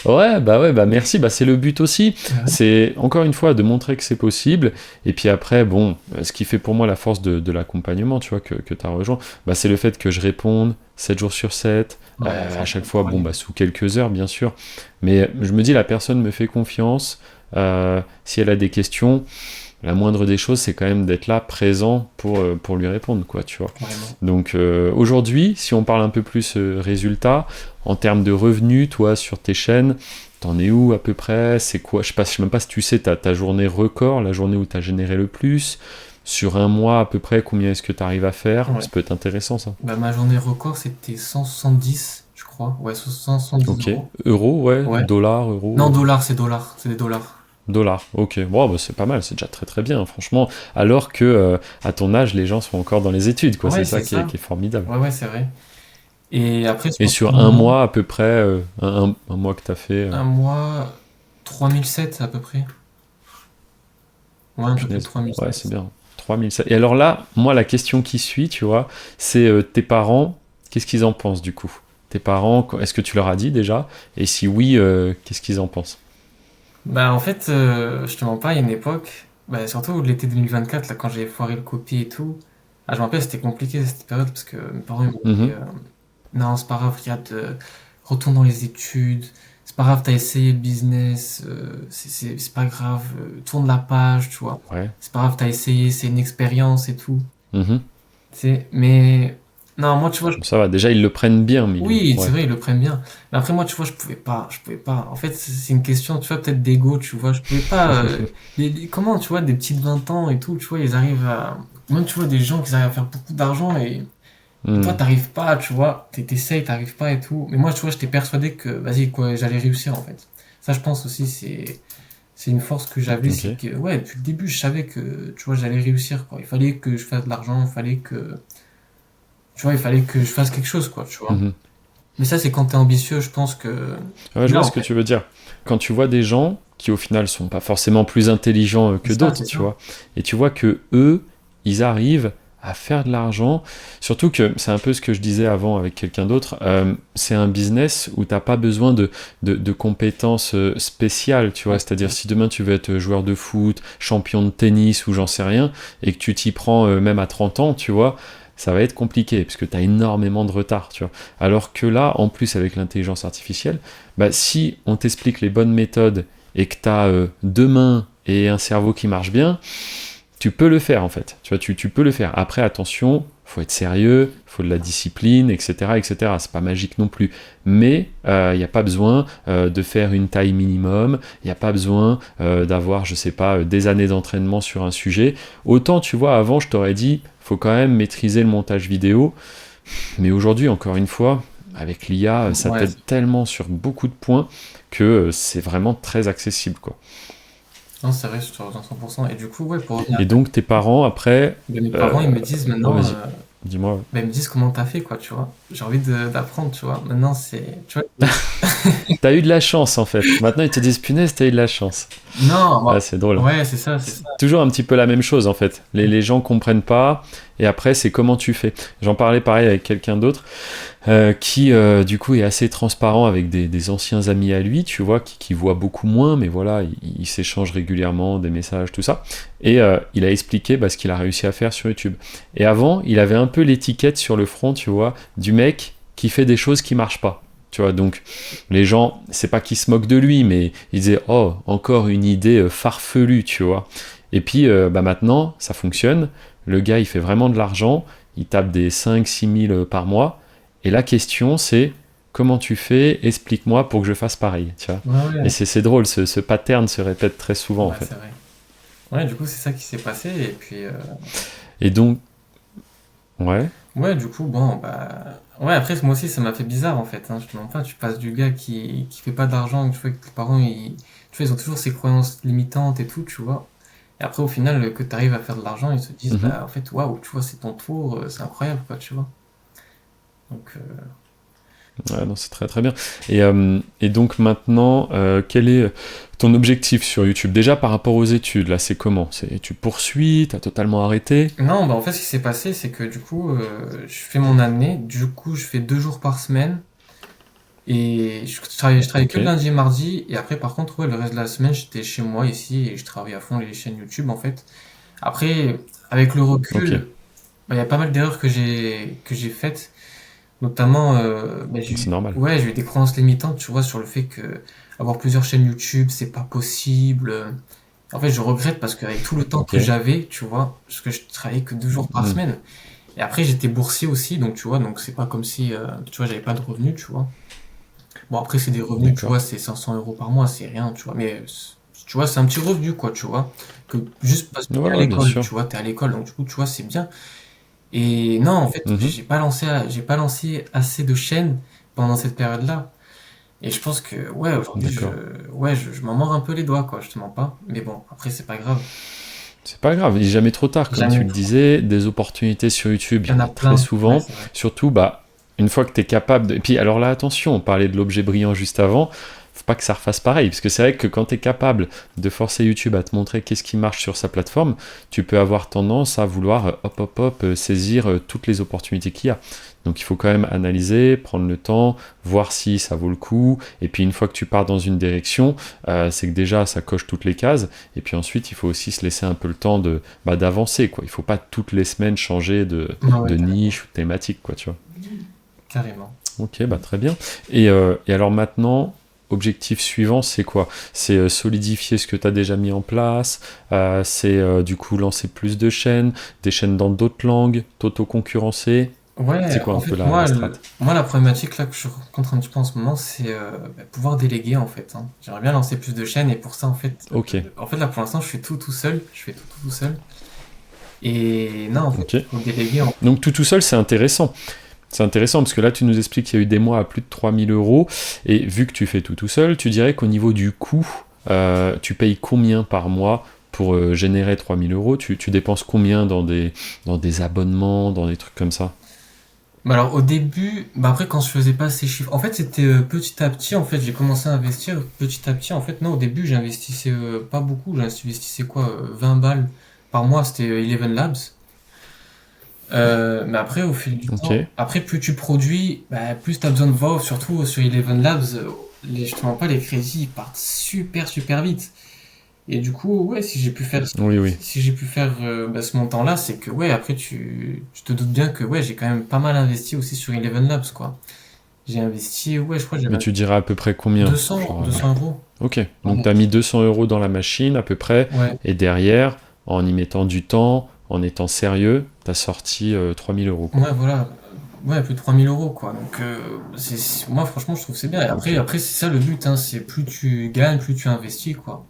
Ouais, bah merci, bah c'est le but aussi. Ouais. C'est encore une fois de montrer que c'est possible. Et puis après, bon, ce qui fait pour moi la force de l'accompagnement, tu vois, que tu as rejoint, bah c'est le fait que je réponde 7 jours sur 7, Ouais, ça à c'est chaque fois, bon, incroyable. bah sous quelques heures, bien sûr. Mais je me dis, la personne me fait confiance. Si elle a des questions, la moindre des choses, c'est quand même d'être là, présent pour lui répondre, quoi, tu vois. Carrément. Donc aujourd'hui, si on parle un peu plus résultat, en termes de revenus, toi, sur tes chaînes, t'en es où à peu près? C'est quoi? Je sais même pas si tu sais ta journée record, la journée où t'as généré le plus. sur un mois à peu près, combien est-ce que tu arrives à faire? Ouais. Ça peut être intéressant ça. Bah, ma journée record, c'était 170, je crois. Ouais, 170 Ok. euros. Euros, ouais. Ouais. Dollars, euros. Non, dollars, c'est dollars. C'est des dollars. Dollars, ok. Bon, bah, c'est pas mal, c'est déjà très très bien, franchement. Alors que à ton âge, les gens sont encore dans les études, quoi. Ouais, C'est ça c'est ça. qui est formidable. Ouais, ouais, c'est vrai. Et après, Et sur le sur un moment, mois à peu près, un mois que t'as fait, un mois, 3007 à peu près. Ouais, à peu près punaise, ouais, 3007. c'est bien. 3007. Et alors là, moi, la question qui suit, tu vois, c'est tes parents, qu'est-ce qu'ils en pensent du coup? Tes parents, est-ce que tu leur as dit déjà? Et si oui, qu'est-ce qu'ils en pensent? Bah, en fait, je te mens pas, il y a une époque, bah, surtout l'été 2024, là, quand j'ai foiré le copier et tout. Ah, je me rappelle, c'était compliqué cette période parce que mes parents ils m'ont dit, Mhm. non, c'est pas grave, regarde, retourne dans les études. C'est pas grave, t'as essayé le business, c'est pas grave, tourne la page, tu vois. Ouais. C'est pas grave, t'as essayé, c'est une expérience et tout. Mhm. Tu sais, mais non, moi, tu vois, Ça va, déjà, ils le prennent bien, mais oui, c'est ouais. vrai, ils le prennent bien. Mais après, moi, tu vois, je pouvais pas. En fait, c'est une question, tu vois, peut-être d'ego, tu vois. Je pouvais pas. Comment, tu vois, des petites 20 ans et tout, tu vois, ils arrivent à. Même, tu vois, des gens qui arrivent à faire beaucoup d'argent et toi, Hmm. t'arrives pas, tu vois. T'essayes, t'arrives pas et tout. Mais moi, tu vois, j'étais persuadé que, vas-y, quoi, j'allais réussir, en fait. Ça, je pense aussi, c'est une force que j'avais, Ok. c'est que, ouais, depuis le début, je savais que, tu vois, j'allais réussir, quoi. Il fallait que je fasse de l'argent, il fallait que, tu vois, il fallait que je fasse quelque chose, quoi, tu vois. Mhm. Mais ça, c'est quand t'es ambitieux, je pense que. Ouais, je Là, vois en ce que fait. tu veux dire. Quand tu vois des gens qui au final sont pas forcément plus intelligents que C'est ça, d'autres, c'est tu ça. vois, et tu vois que eux, ils arrivent à faire de l'argent, surtout que c'est un peu ce que je disais avant avec quelqu'un d'autre, c'est un business où t'as pas besoin de compétences spéciales, tu vois, Ouais, c'est-à-dire si demain tu veux être joueur de foot, champion de tennis ou j'en sais rien, et que tu t'y prends même à 30 ans, tu vois, ça va être compliqué parce que tu as énormément de retard, tu vois. Alors que là, en plus avec l'intelligence artificielle, bah, si on t'explique les bonnes méthodes et que tu as deux mains et un cerveau qui marche bien, tu peux le faire en fait. Tu vois, tu peux le faire. Après, attention, faut être sérieux, faut de la discipline, etc., etc. C'est pas magique non plus. Mais il n'y a pas besoin de faire une taille minimum. Il n'y a pas besoin d'avoir, je sais pas, des années d'entraînement sur un sujet. Autant, tu vois, avant, je t'aurais dit, faut quand même maîtriser le montage vidéo. Mais aujourd'hui, encore une fois, avec l'IA, ça ouais, t'aide tellement sur beaucoup de points que c'est vraiment très accessible, quoi. non, c'est vrai, je te rejoins 100%. Et du coup, ouais, pour revenir à Et ta donc, tes question, parents, après, ben, mes parents, ils euh, me disent ouais, maintenant, vas-y, dis-moi. ben, ils me disent comment t'as fait, quoi, tu vois. J'ai envie d'apprendre, tu vois. Maintenant, c'est, tu vois. T'as eu de la chance en fait. Maintenant ils te disent punaise, t'as eu de la chance. Non, Ah, moi, c'est drôle. ouais, c'est ça, c'est C'est ça. toujours un petit peu la même chose en fait. Les gens comprennent pas et après c'est comment tu fais. J'en parlais pareil avec quelqu'un d'autre qui du coup est assez transparent avec des anciens amis à lui, tu vois, qui voit beaucoup moins, mais voilà, il s'échange régulièrement des messages, tout ça. Et il a expliqué bah, ce qu'il a réussi à faire sur YouTube. Et avant, il avait un peu l'étiquette sur le front, tu vois, du mec qui fait des choses qui marchent pas. Tu vois, donc les gens, c'est pas qu'ils se moquent de lui, mais ils disaient oh, encore une idée farfelue, tu vois. Et puis bah maintenant, ça fonctionne. Le gars, il fait vraiment de l'argent. Il tape des 5 6 000 par mois. Et la question, c'est comment tu fais? Explique-moi pour que je fasse pareil. Tu vois. Ouais, Et ouais, c'est drôle, ce pattern se répète très souvent en ouais, fait. c'est vrai. Ouais, du coup, c'est ça qui s'est passé. Et puis, Et donc, ouais, ouais, du coup, bon, bah. Ouais, après, moi aussi, ça m'a fait bizarre, en fait. Hein. Je te mens pas, tu passes du gars qui fait pas d'argent, tu vois, que tes parents, tu vois, ils ont toujours ces croyances limitantes et tout, tu vois. Et après, au final, que tu arrives à faire de l'argent, ils se disent, mhm. bah, en fait, waouh, tu vois, c'est ton tour, c'est incroyable, quoi, tu vois. Donc, Ouais, non, c'est très très bien. Et donc maintenant, quel est ton objectif sur YouTube? Déjà par rapport aux études, là, c'est comment? Tu poursuis, t'as totalement arrêté? non, bah, en fait, ce qui s'est passé, c'est que du coup, je fais mon année, du coup, je fais 2 jours par semaine, et je travaille que Ok, le lundi et mardi, et après, par contre, ouais, le reste de la semaine, j'étais chez moi ici, et je travaille à fond les chaînes YouTube, en fait. Après, avec le ok, recul, bah, il y a pas mal d'erreurs que j'ai faites. Notamment, bah, c'est normal. ouais, j'ai eu des croyances limitantes, tu vois, sur le fait que avoir plusieurs chaînes YouTube, c'est pas possible. En fait, je regrette parce qu'avec tout le temps Ok. que j'avais, tu vois, parce que je travaillais que 2 jours par Hmm. semaine. Et après, j'étais boursier aussi, donc tu vois, donc c'est pas comme si, tu vois, j'avais pas de revenus, tu vois. Bon, après, c'est des revenus, tu D'accord. vois, c'est 500 € par mois, c'est rien, tu vois, mais tu vois, c'est un petit revenu, quoi, tu vois. Que juste parce que Ouais, t'es à ouais, bien l'école, sûr. tu vois, t'es à l'école, donc du coup, tu vois, c'est bien. Et non, en fait, Mhm. j'ai pas lancé assez de chaînes pendant cette période-là. Et je pense que, ouais, aujourd'hui, D'accord. je m'en mords un peu les doigts, quoi, je te mens pas. Mais bon, après, c'est pas grave. C'est pas grave, il n'est jamais trop tard, comme tu Jamais le trop. disais, des opportunités sur YouTube, Il il y y en en a a très plein. Ouais, souvent. c'est vrai. Surtout, bah, une fois que tu es capable de... Et puis, alors là, attention, on parlait de l'objet brillant juste avant, faut pas que ça refasse pareil, parce que c'est vrai que quand tu es capable de forcer YouTube à te montrer qu'est-ce qui marche sur sa plateforme, tu peux avoir tendance à vouloir, saisir toutes les opportunités qu'il y a. Donc il faut quand même analyser, prendre le temps, voir si ça vaut le coup, et puis une fois que tu pars dans une direction, c'est que déjà ça coche toutes les cases, et puis ensuite il faut aussi se laisser un peu le temps d'avancer, quoi. Il faut pas toutes les semaines changer Ouais, ouais, de niche ou de thématique, quoi, tu vois. carrément. Ok, bah très bien. Et alors maintenant, objectif suivant, c'est quoi? C'est solidifier ce que tu as déjà mis en place, c'est du coup lancer plus de chaînes, des chaînes dans d'autres langues, t'auto-concurrencer. C'est Ouais, quoi en un peu fait, la strat? moi, la problématique là que je rencontre un petit peu en ce moment, c'est pouvoir déléguer en fait, hein. J'aimerais bien lancer plus de chaînes et pour ça, Ok, en fait là pour l'instant, je fais tout seul. Je fais tout seul. Et non, en fait, ok. il faut déléguer. Donc tout seul, c'est intéressant. C'est intéressant parce que là, tu nous expliques qu'il y a eu des mois à plus de 3 000 euros. Et vu que tu fais tout seul, tu dirais qu'au niveau du coût, tu payes combien par mois pour générer 3 000 euros? Tu dépenses combien dans des abonnements, dans des trucs comme ça? Bah alors au début, bah après quand je faisais pas ces chiffres, en fait c'était petit à petit, en fait j'ai commencé à investir petit à petit. En fait non, au début j'investissais pas beaucoup, j'investissais quoi, 20 balles par mois, c'était Eleven Labs. Mais après, au fil du Ok. temps, après, plus tu produis, bah, plus tu as besoin de voix, surtout sur Eleven Labs, je te mens pas, les crédits ils partent super vite. Et du coup, ouais, Oui, oui. si j'ai pu faire bah, ce montant-là, c'est que, ouais, après, tu te doutes bien que, ouais, j'ai quand même pas mal investi aussi sur Eleven Labs, quoi. J'ai investi, ouais, je crois que Mais j'avais tu dirais à peu près combien? 200, Genre, 200 euros. ok. Donc Pardon. tu as mis 200 euros dans la machine à peu près. Ouais, Et derrière, en y mettant du temps, en étant sérieux, tu as sorti 3 000 euros, quoi. ouais, voilà. Ouais, plus de 3000 euros, quoi. Donc, moi, franchement, je trouve que c'est bien. Et Ok. après, c'est ça le but, hein, c'est plus tu gagnes, plus tu investis, quoi.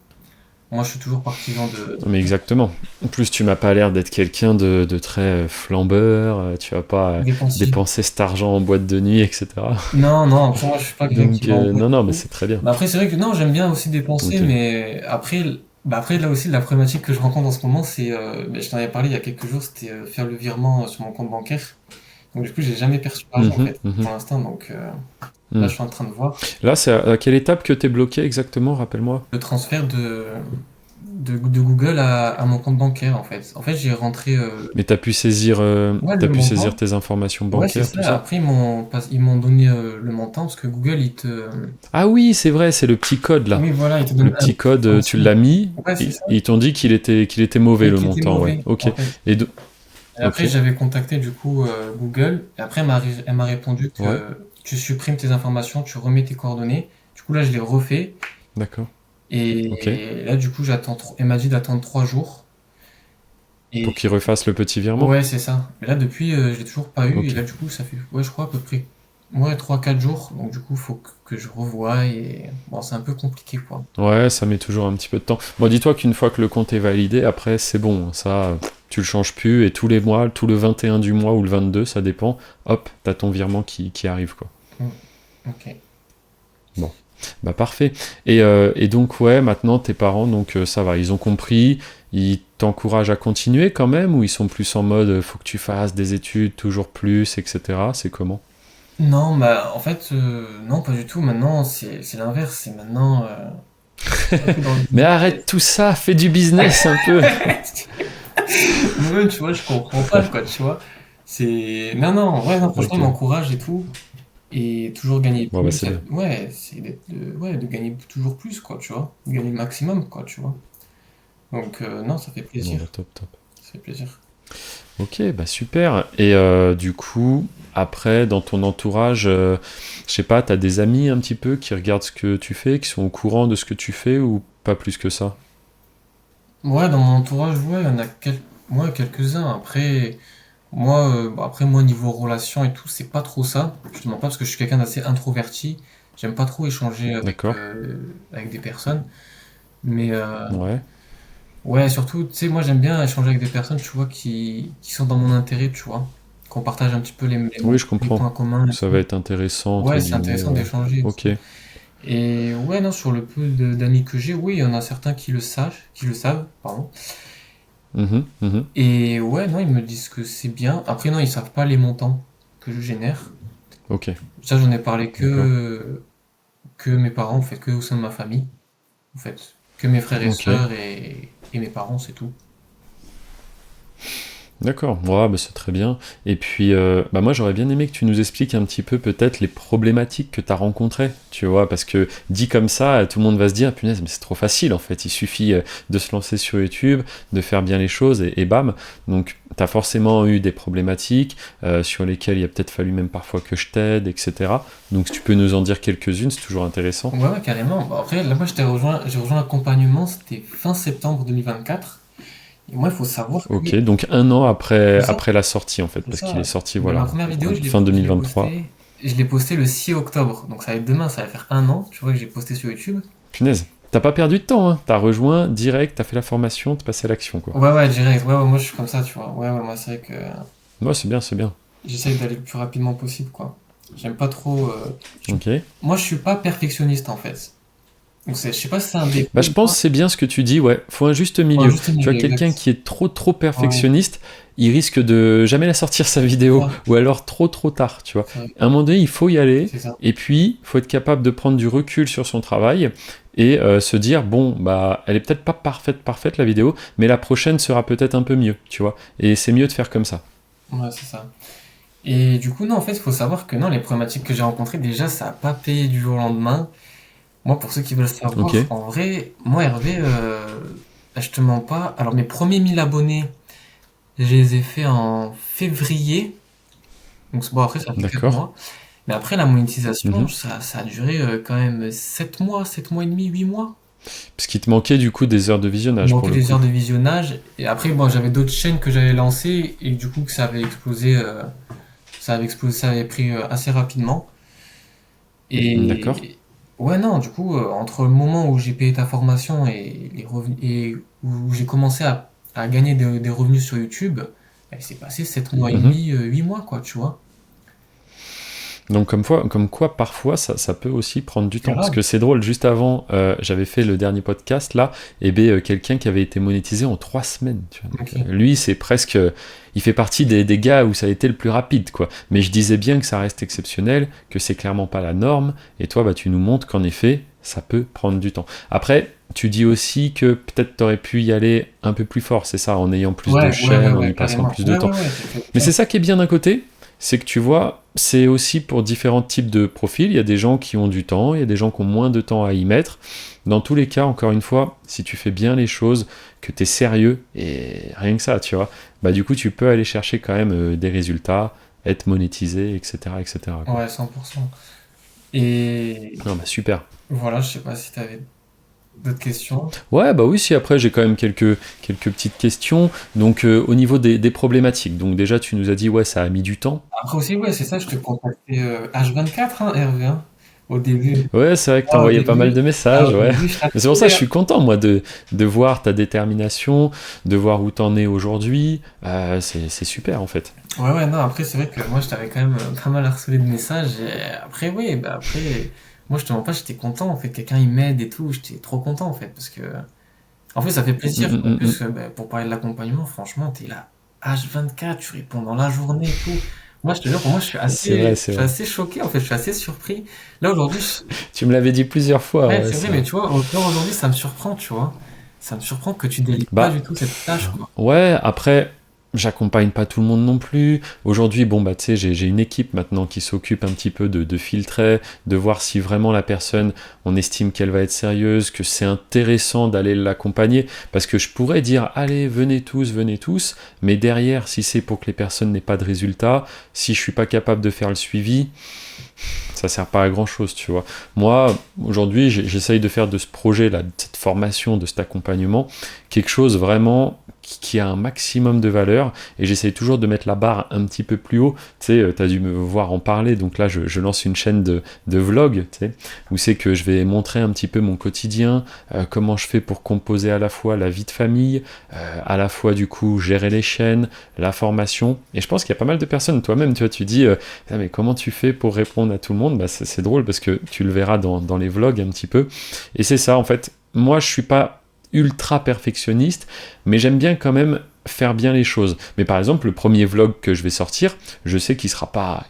Moi, je suis toujours partisan Mais exactement. En plus, tu m'as pas l'air d'être quelqu'un de très flambeur, tu vas pas dépensier. dépenser cet argent en boîte de nuit, etc. Non, après, moi, je suis pas quelqu'un qui Donc, va en boîte non, et non, mais tout. c'est très bien. Mais après, c'est vrai que non, j'aime bien aussi dépenser, Ok. mais après, bah après, là aussi, la problématique que je rencontre en ce moment, c'est, bah, je t'en avais parlé il y a quelques jours, c'était faire le virement sur mon compte bancaire. Donc, du coup, j'ai jamais perçu l'argent, en Mhm, fait, mhm, pour l'instant. Donc, là, mhm. je suis en train de voir Là, c'est à quelle étape que t'es bloqué exactement, rappelle-moi? le transfert de Google à mon compte bancaire, en fait. En fait, j'ai rentré, Mais ouais, t'as le pu saisir montant. tes informations Ouais, c'est bancaires, tout ça. ça? Après, ils m'ont donné le montant parce que Google, Ah oui, c'est vrai, c'est le petit code là. oui, voilà, ils te Le donnent un petit petit code, tu pourcentage. l'as mis, Ouais, c'est et ça. ils t'ont dit qu'il était mauvais Oui, le qui était montant, ouais. mauvais, Ok. en fait. Et do- Et ok. après, j'avais contacté du coup Google. Et après, elle m'a répondu Ouais, que tu supprimes tes informations, tu remets tes coordonnées. Du coup, là, je l'ai refait. d'accord. Ok. Et là, du coup, elle m'a dit d'attendre 3 jours. Pour Et qu'ils refassent le petit virement? ouais, c'est ça. Mais là, depuis, je l'ai toujours pas eu. Et Ok. là, du coup, ça fait, ouais, je crois à peu près, ouais, 3 4 jours. Donc, du coup, faut que je revoie. Et bon, c'est un peu compliqué, quoi. Ouais, ça met toujours un petit peu de temps. Bon, dis-toi qu'une fois que le compte est validé, après, c'est bon. Ça, tu le changes plus. Et tous les mois, tout le 21 du mois ou le 22, ça dépend. Hop, t'as ton virement qui arrive, quoi. Mm, ok. Bon. Bah parfait. Et donc ouais, maintenant tes parents, donc ça va, ils ont compris, ils t'encouragent à continuer quand même, ou ils sont plus en mode faut que tu fasses des études toujours plus, etc. C'est comment? Non, bah, en fait, non, pas du tout. Maintenant, c'est l'inverse. C'est maintenant, je suis un peu dans le Mais business. arrête tout ça, fais du business un peu. Moi-même, tu vois, je comprends pas, quoi, tu vois. Non, non, ouais, non, franchement, Ok. il m'encourage et tout. Et toujours gagner Bon bah plus. c'est bien. Ouais, c'est ouais, de gagner toujours plus, quoi, tu vois. De gagner le maximum, quoi, tu vois. Donc, non, ça fait Bon plaisir. bah top top. Ça fait plaisir. Ok, bah super. Et du coup, après, dans ton entourage, je sais pas, t'as des amis un petit peu qui regardent ce que tu fais, qui sont au courant de ce que tu fais, ou pas plus que ça? Ouais, dans mon entourage, ouais, il y en a ouais, quelques-uns. Après, moi, bon, après, moi, niveau relation et tout, c'est pas trop ça. Je te mens pas parce que je suis quelqu'un d'assez introverti. J'aime pas trop échanger D'accord. avec des personnes. Mais Ouais. ouais, surtout, tu sais, moi j'aime bien échanger avec des personnes, tu vois, qui sont dans mon intérêt, tu vois. Qu'on partage un petit peu Oui, je les comprends. points communs et Ça va tout. être intéressant, entre Ouais, c'est guillemets, intéressant ouais. d'échanger et Ok. tout. Et ouais, non, sur le peu d'amis que j'ai, oui, il y en a certains qui le savent, pardon. Mhm, mhm. Et ouais, non, ils me disent que c'est bien. Après, non, ils savent pas les montants que je génère. Ok, Ça, j'en ai parlé d'accord. que mes parents, en fait, que au sein de ma famille, en fait. Que mes frères et Ok. sœurs et mes parents, c'est tout. D'accord, ouais, bah c'est très bien. Et puis, bah moi j'aurais bien aimé que tu nous expliques un petit peu peut-être les problématiques que tu as rencontrées, tu vois, parce que dit comme ça, tout le monde va se dire, punaise, mais c'est trop facile en fait, il suffit de se lancer sur YouTube, de faire bien les choses et bam. Donc, tu as forcément eu des problématiques sur lesquelles il a peut-être fallu même parfois que je t'aide, etc. Donc, si tu peux nous en dire quelques-unes, c'est toujours intéressant. Ouais, ouais, carrément. Bon, après, là, moi, j'ai rejoint l'accompagnement, c'était fin septembre 2024. Et moi, il faut savoir que, Ok, donc un an c'est après, ça, après la sortie en fait, c'est parce qu'il est ça. sorti, Mais ma voilà, première vidéo, fin je l'ai 2023. postée, je l'ai postée le 6 octobre. Donc, ça va être demain, ça va faire un an, tu vois, que j'ai posté sur YouTube. Punaise, t'as pas perdu de temps, hein. T'as rejoint direct, t'as fait la formation, t'es passé à l'action, quoi. Ouais, ouais, direct. Ouais, ouais, moi, je suis comme ça, tu vois. Ouais, ouais, moi, c'est vrai que Ouais, c'est bien, c'est bien. j'essaye d'aller le plus rapidement possible, quoi. J'aime pas trop. Ok. Moi, je suis pas perfectionniste, en fait. Donc, je sais pas si c'est un défaut Bah, je ou pense pas. que c'est bien ce que tu dis, ouais. Faut un juste Ouais, milieu. juste Tu vois, milieu, quelqu'un exact. qui est trop Ouais, perfectionniste, il risque de jamais la sortir sa c'est vidéo, ça. ou alors trop tard, tu vois. C'est vrai. À un moment donné, il faut y aller, C'est ça. et puis, il faut être capable de prendre du recul sur son travail, et se dire, bon, bah, elle est peut-être pas parfaite la vidéo, mais la prochaine sera peut-être un peu mieux, tu vois. Et c'est mieux de faire comme ça. Ouais, c'est ça. Et du coup, non, en fait, il faut savoir que non, les problématiques que j'ai rencontrées, déjà, ça n'a pas payé du jour au lendemain. Moi, pour ceux qui veulent Ok. savoir, en vrai, moi, Hervé, je te mens pas. Alors, mes premiers 1000 abonnés, je les ai faits en février. Donc, bon, après, ça fait 4 D'accord. mois. Mais après, la monétisation, Mhm. ça a duré quand même 7 mois, 7 mois et demi, 8 mois. Parce qu'il te manquait du coup des heures de Il visionnage pour manquait le des coup. heures de visionnage. Et après, bon, j'avais d'autres chaînes que j'avais lancées et du coup, que ça avait explosé. Ça avait explosé, ça avait pris assez rapidement. D'accord. Et ouais, non, du coup, entre le moment où j'ai payé ta formation et les revenus, et où j'ai commencé à gagner des revenus sur YouTube, il s'est passé 7 mois et Mhm. demi, 8 mois, quoi, tu vois. Donc comme quoi parfois ça peut aussi prendre du C'est temps. Parce grave. que c'est drôle, juste avant j'avais fait le dernier podcast là, et ben quelqu'un qui avait été monétisé en 3 semaines. Tu vois. Donc, Ok. lui c'est presque, il fait partie des gars où ça a été le plus rapide quoi. Mais je disais bien que ça reste exceptionnel, que c'est clairement pas la norme, et toi bah tu nous montres qu'en effet ça peut prendre du temps. Après tu dis aussi que peut-être t'aurais pu y aller un peu plus fort, c'est ça, en ayant plus de Ouais, ouais, ouais, chaînes, en ouais, y passant carrément. plus de Ouais, temps. ouais, ouais, j'ai fait Mais ça. c'est ça qui est bien d'un côté, c'est que tu vois, c'est aussi pour différents types de profils. Il y a des gens qui ont du temps, il y a des gens qui ont moins de temps à y mettre. Dans tous les cas, encore une fois, si tu fais bien les choses, que tu es sérieux, et rien que ça, tu vois, bah du coup, tu peux aller chercher quand même des résultats, être monétisé, etc., etc., quoi. Ouais, 100%. Et Non, bah super. voilà, je sais pas si t'avais d'autres questions. Ouais, bah oui, si après j'ai quand même quelques petites questions. Donc au niveau des problématiques, donc déjà tu nous as dit, ouais, ça a mis du temps. Après aussi, ouais, c'est ça, je te contactais H24, hein, Hervé, hein, au début. Ouais, c'est vrai que Ah, au t'envoyais pas mal début, de messages, au ouais. début, je Mais c'est pour ça que je t'attendais. suis content, moi, de voir ta détermination, de voir où t'en es aujourd'hui. C'est super, en fait. Ouais, ouais, non, après, c'est vrai que moi, je t'avais quand même pas mal harcelé de messages. Et après, oui, bah après, moi, je te mens pas, j'étais content, en fait. Quelqu'un, il m'aide et tout. J'étais trop content, en fait. Parce que, en fait, ça fait Mm, plaisir. mm, En mm, plus, mm. bah, pour parler de l'accompagnement, franchement, t'es là, H24, tu réponds dans la journée et tout. Moi, je te jure, pour moi, C'est vrai, je c'est suis vrai. assez choqué, en fait. Je suis assez surpris. Là, aujourd'hui, Tu me l'avais dit plusieurs fois, ouais, ouais, c'est vrai, c'est mais vrai. tu vois, encore aujourd'hui, ça me surprend, tu vois. Ça me surprend que tu délies pas Bah, du tout cette tâche, quoi. ouais, après, j'accompagne pas tout le monde non plus. Aujourd'hui, bon, bah, tu sais, j'ai une équipe maintenant qui s'occupe un petit peu de filtrer, de voir si vraiment la personne, on estime qu'elle va être sérieuse, que c'est intéressant d'aller l'accompagner. Parce que je pourrais dire, allez, venez tous, mais derrière, si c'est pour que les personnes n'aient pas de résultats, si je suis pas capable de faire le suivi, ça sert pas à grand chose, tu vois. Moi, aujourd'hui, j'essaye de faire de ce projet-là, de cette formation, de cet accompagnement, quelque chose vraiment qui a un maximum de valeur, et j'essaye toujours de mettre la barre un petit peu plus haut. Tu sais, tu as dû me voir en parler, donc là je lance une chaîne de vlog, tu sais, où c'est que je vais montrer un petit peu mon quotidien, comment je fais pour composer à la fois la vie de famille, à la fois du coup gérer les chaînes, la formation, et je pense qu'il y a pas mal de personnes, toi-même, tu vois, tu dis ah, mais comment tu fais pour répondre à tout le monde? Bah, c'est drôle parce que tu le verras dans les vlogs un petit peu, et c'est ça en fait. Moi je suis pas ultra perfectionniste, mais j'aime bien quand même faire bien les choses. Mais par exemple, le premier vlog que je vais sortir, je sais qu'il sera pas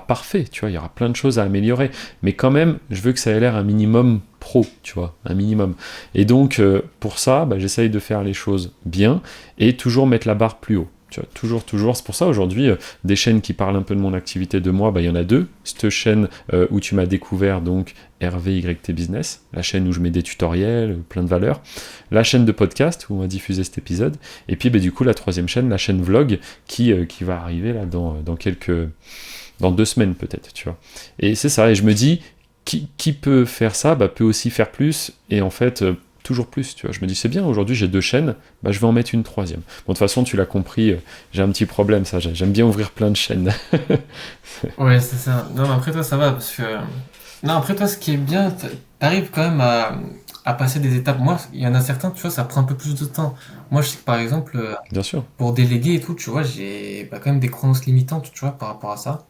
parfait, tu vois, il y aura plein de choses à améliorer, mais quand même, je veux que ça ait l'air un minimum pro, tu vois, un minimum. Et donc, pour ça, bah, j'essaye de faire les choses bien et toujours mettre la barre plus haut. Tu vois, toujours. C'est pour ça aujourd'hui, des chaînes qui parlent un peu de mon activité de moi, bah, il y en a deux. Cette chaîne où tu m'as découvert, donc RVYT Business, la chaîne où je mets des tutoriels, plein de valeurs. La chaîne de podcast où on va diffuser cet épisode. Et puis bah, du coup, la troisième chaîne, la chaîne vlog, qui va arriver là dans 2 semaines peut-être, tu vois. Et c'est ça, et je me dis, qui peut faire ça, bah, peut aussi faire plus, et en fait... toujours plus, tu vois. Je me dis, c'est bien, aujourd'hui j'ai 2 chaînes, bah, je vais en mettre une troisième. Bon, de toute façon, tu l'as compris, j'ai un petit problème, ça, j'aime bien ouvrir plein de chaînes. Ouais, c'est ça. Non, mais après toi, ça va parce que. Non, après toi, ce qui est bien, t'arrives quand même à passer des étapes. Moi, il y en a certains, tu vois, ça prend un peu plus de temps. Moi, je sais que par exemple, Bien sûr. pour déléguer et tout, tu vois, j'ai bah, quand même des croyances limitantes, tu vois, par rapport à ça.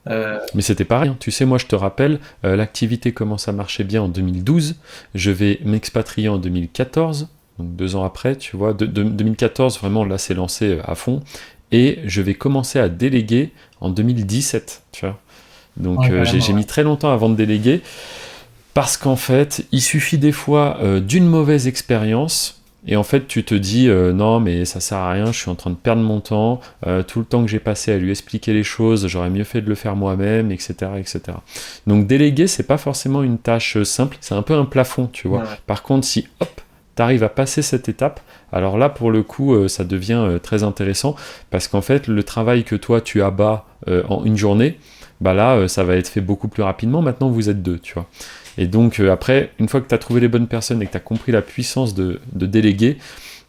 Euh, Mais c'était pareil, hein. Tu sais, moi je te rappelle, l'activité commence à marcher bien en 2012, je vais m'expatrier en 2014, donc 2 ans après, tu vois, 2014, vraiment là c'est lancé à fond, et je vais commencer à déléguer en 2017, tu vois. Donc ouais, j'ai carrément, ouais. mis très longtemps avant de déléguer, parce qu'en fait, il suffit des fois d'une mauvaise expérience, et en fait, tu te dis non, mais ça sert à rien, je suis en train de perdre mon temps, tout le temps que j'ai passé à lui expliquer les choses, j'aurais mieux fait de le faire moi-même, etc., etc. Donc, déléguer, c'est pas forcément une tâche simple, c'est un peu un plafond, tu vois. Ouais, ouais. Par contre, si hop, tu arrives à passer cette étape, alors là, pour le coup, ça devient très intéressant, parce qu'en fait, le travail que toi, tu abats en une journée, bah là, ça va être fait beaucoup plus rapidement. Maintenant, vous êtes 2, tu vois. Et donc, après, une fois que tu as trouvé les bonnes personnes et que tu as compris la puissance de déléguer,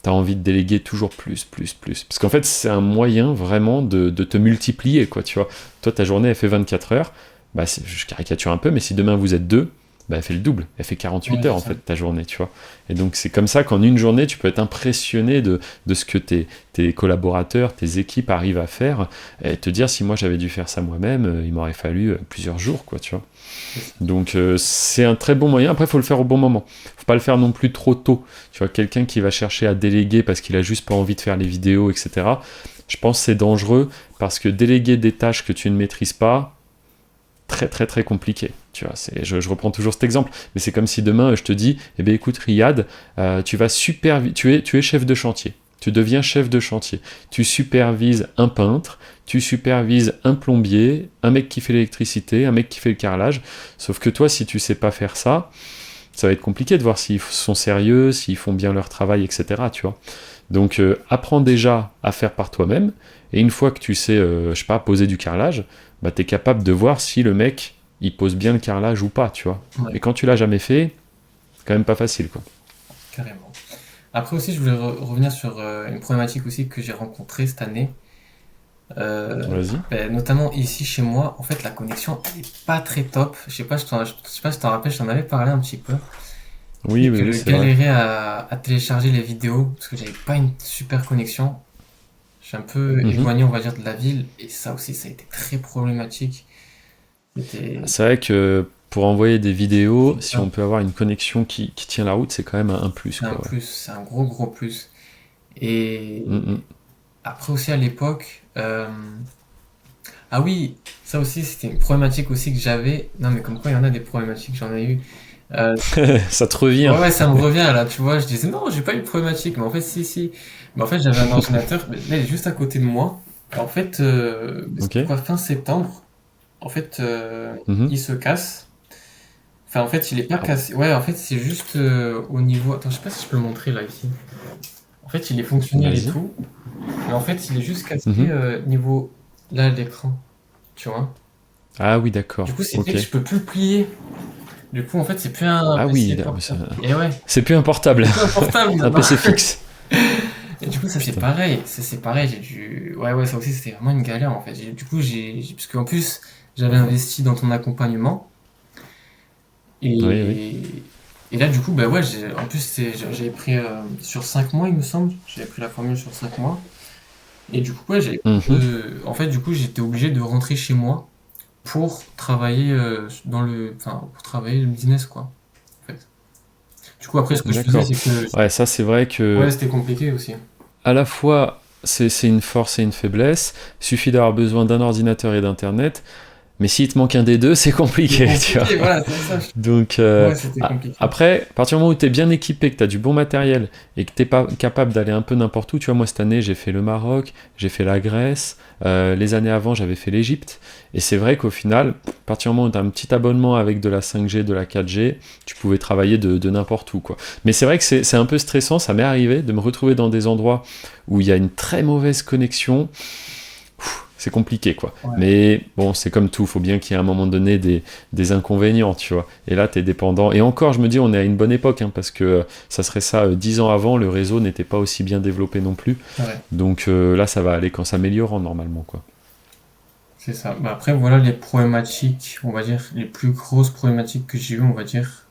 tu as envie de déléguer toujours plus. Parce qu'en fait, c'est un moyen vraiment de te multiplier, quoi, tu vois. Toi, ta journée, elle fait 24 heures. Bah, je caricature un peu, mais si demain vous êtes 2, bah, elle fait le double. Elle fait 48 Ouais, heures, c'est en ça. fait, ta journée, tu vois. Et donc, c'est comme ça qu'en une journée, tu peux être impressionné de ce que tes collaborateurs, tes équipes arrivent à faire, et te dire, si moi j'avais dû faire ça moi-même, il m'aurait fallu plusieurs jours, quoi, tu vois. C'est ça. Donc c'est un très bon moyen. Après, il faut le faire au bon moment. Faut pas le faire non plus trop tôt. Tu vois, quelqu'un qui va chercher à déléguer parce qu'il a juste pas envie de faire les vidéos, etc. Je pense que c'est dangereux parce que déléguer des tâches que tu ne maîtrises pas, très compliqué. Tu vois, je reprends toujours cet exemple, mais c'est comme si demain je te dis, eh bien écoute Riyad, tu es chef de chantier. Tu deviens chef de chantier. Tu supervises un peintre, tu supervises un plombier, un mec qui fait l'électricité, un mec qui fait le carrelage. Sauf que toi, si tu sais pas faire ça, ça va être compliqué de voir s'ils sont sérieux, s'ils font bien leur travail, etc. Tu vois. Donc, apprends déjà à faire par toi-même. Et une fois que tu sais, je sais pas, poser du carrelage, bah, tu es capable de voir si le mec, il pose bien le carrelage ou pas, tu vois. Ouais, Mais quand tu l'as jamais fait, c'est quand même pas facile, quoi. carrément. Après aussi, je voulais revenir sur une problématique aussi que j'ai rencontrée cette année. Vas-y. Ben, notamment ici chez moi, en fait, la connexion, elle est pas très top. Je sais pas si tu t'en rappelles, je t'en avais parlé un petit peu. Oui, C'est oui, que oui, je c'est vrai. galérais à télécharger les vidéos parce que j'avais pas une super connexion. Je suis un peu Mhm. éloigné, on va dire, de la ville et ça aussi, ça a été très problématique. C'était C'est vrai que pour envoyer des vidéos, c'est si ça, on peut avoir une connexion qui tient la route, c'est quand même un plus, c'est un quoi, ouais. plus, c'est un gros plus. Et Mhm. après aussi à l'époque, ah oui, ça aussi c'était une problématique aussi que j'avais. Non mais comme quoi il y en a des problématiques, j'en ai eu. Euh, Ça te revient. ouais, ça me revient là, tu vois. Je disais non, j'ai pas eu de problématique, mais en fait si. Mais en fait j'avais un ordinateur, mais là il est juste à côté de moi. En fait, Ok. c'était quoi, fin septembre, en fait Mhm. il se casse. Enfin en fait il est pas Ah bon. cassé. Ouais, en fait c'est juste au niveau. Attends, je sais pas si je peux le montrer là ici. En fait il est fonctionnel et Vas-y. tout, mais en fait il est juste cassé Mhm. niveau là l'écran, tu vois. Ah oui, Du d'accord. coup, c'est fait Ok. que je peux plus le plier. Du coup, en fait, c'est plus un Ah oui, PC là, mais portable. Et ouais, c'est plus un portable. c'est plus un portable C'est un maintenant. PC fixe. Et du coup, ça c'est Putain. pareil. C'est pareil. J'ai dû. Ouais, ouais, ça aussi c'était vraiment une galère en fait. Du coup, parce qu'en plus, j'avais investi dans ton accompagnement Oui, oui. et et là, du coup, bah ouais, en plus j'avais pris sur 5 mois, il me semble. J'avais pris la formule sur 5 mois. Et du coup, ouais, Mhm. en fait, du coup, j'étais obligé de rentrer chez moi pour travailler enfin, pour travailler le business, quoi. En fait. Du coup, après, ce que je faisais, D'accord. c'est que, Ouais, ça c'est vrai ouais, que c'était compliqué aussi. à la fois c'est une force et une faiblesse. Il suffit d'avoir besoin d'un ordinateur et d'internet, mais s'il te manque un des deux, c'est C'était compliqué, tu vois. compliqué, voilà, c'est ça. Donc, Ouais, c'était compliqué. après, à partir du moment où tu es bien équipé, que tu as du bon matériel et que tu es pas capable d'aller un peu n'importe où, tu vois, moi cette année j'ai fait le Maroc, j'ai fait la Grèce, les années avant j'avais fait l'Égypte, et c'est vrai qu'au final, à partir du moment où tu as un petit abonnement avec de la 5G, de la 4G, tu pouvais travailler de n'importe où, quoi. Mais c'est vrai que c'est un peu stressant, ça m'est arrivé de me retrouver dans des endroits où il y a une très mauvaise connexion, c'est compliqué quoi. Ouais. Mais bon, c'est comme tout, faut bien qu'il y ait à un moment donné des inconvénients, tu vois. Et là, tu es dépendant. Et encore, je me dis, on est à une bonne époque, hein, parce que ça serait ça, 10 ans avant, le réseau n'était pas aussi bien développé non plus. Ouais, Donc là, ça va aller qu'en s'améliorant normalement, quoi. c'est ça. Bah, après, voilà les problématiques, on va dire, les plus grosses problématiques que j'ai eues, on va dire,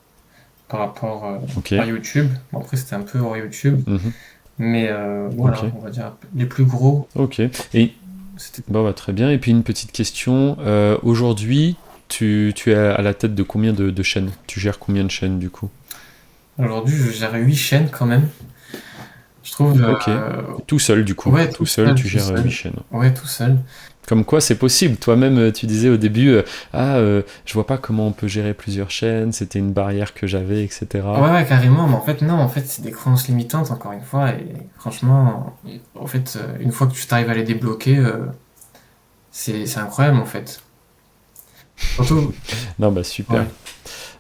par rapport Ok. à YouTube. Bon, après, c'était un peu hors YouTube, Mhm. mais Ok. voilà, on va dire, les plus gros, Ok. Et c'était. bon, bah, très bien. Et puis une petite question. Aujourd'hui, tu es à la tête de combien de chaînes? Tu gères combien de chaînes du coup? Aujourd'hui, je gère 8 chaînes quand même. Je trouve, Ok. Tout seul du coup. ouais, Tout seul, tu tout gères 8 seul. chaînes. Ouais, tout seul. Comme quoi c'est possible. Toi-même, tu disais au début, je vois pas comment on peut gérer plusieurs chaînes, c'était une barrière que j'avais, Ouais, etc. ouais, carrément, mais en fait, non, en fait, c'est des croyances limitantes, encore une fois, et franchement, en fait, une fois que tu t'arrives à les débloquer, c'est incroyable, en fait. Surtout, Non, bah super. ouais,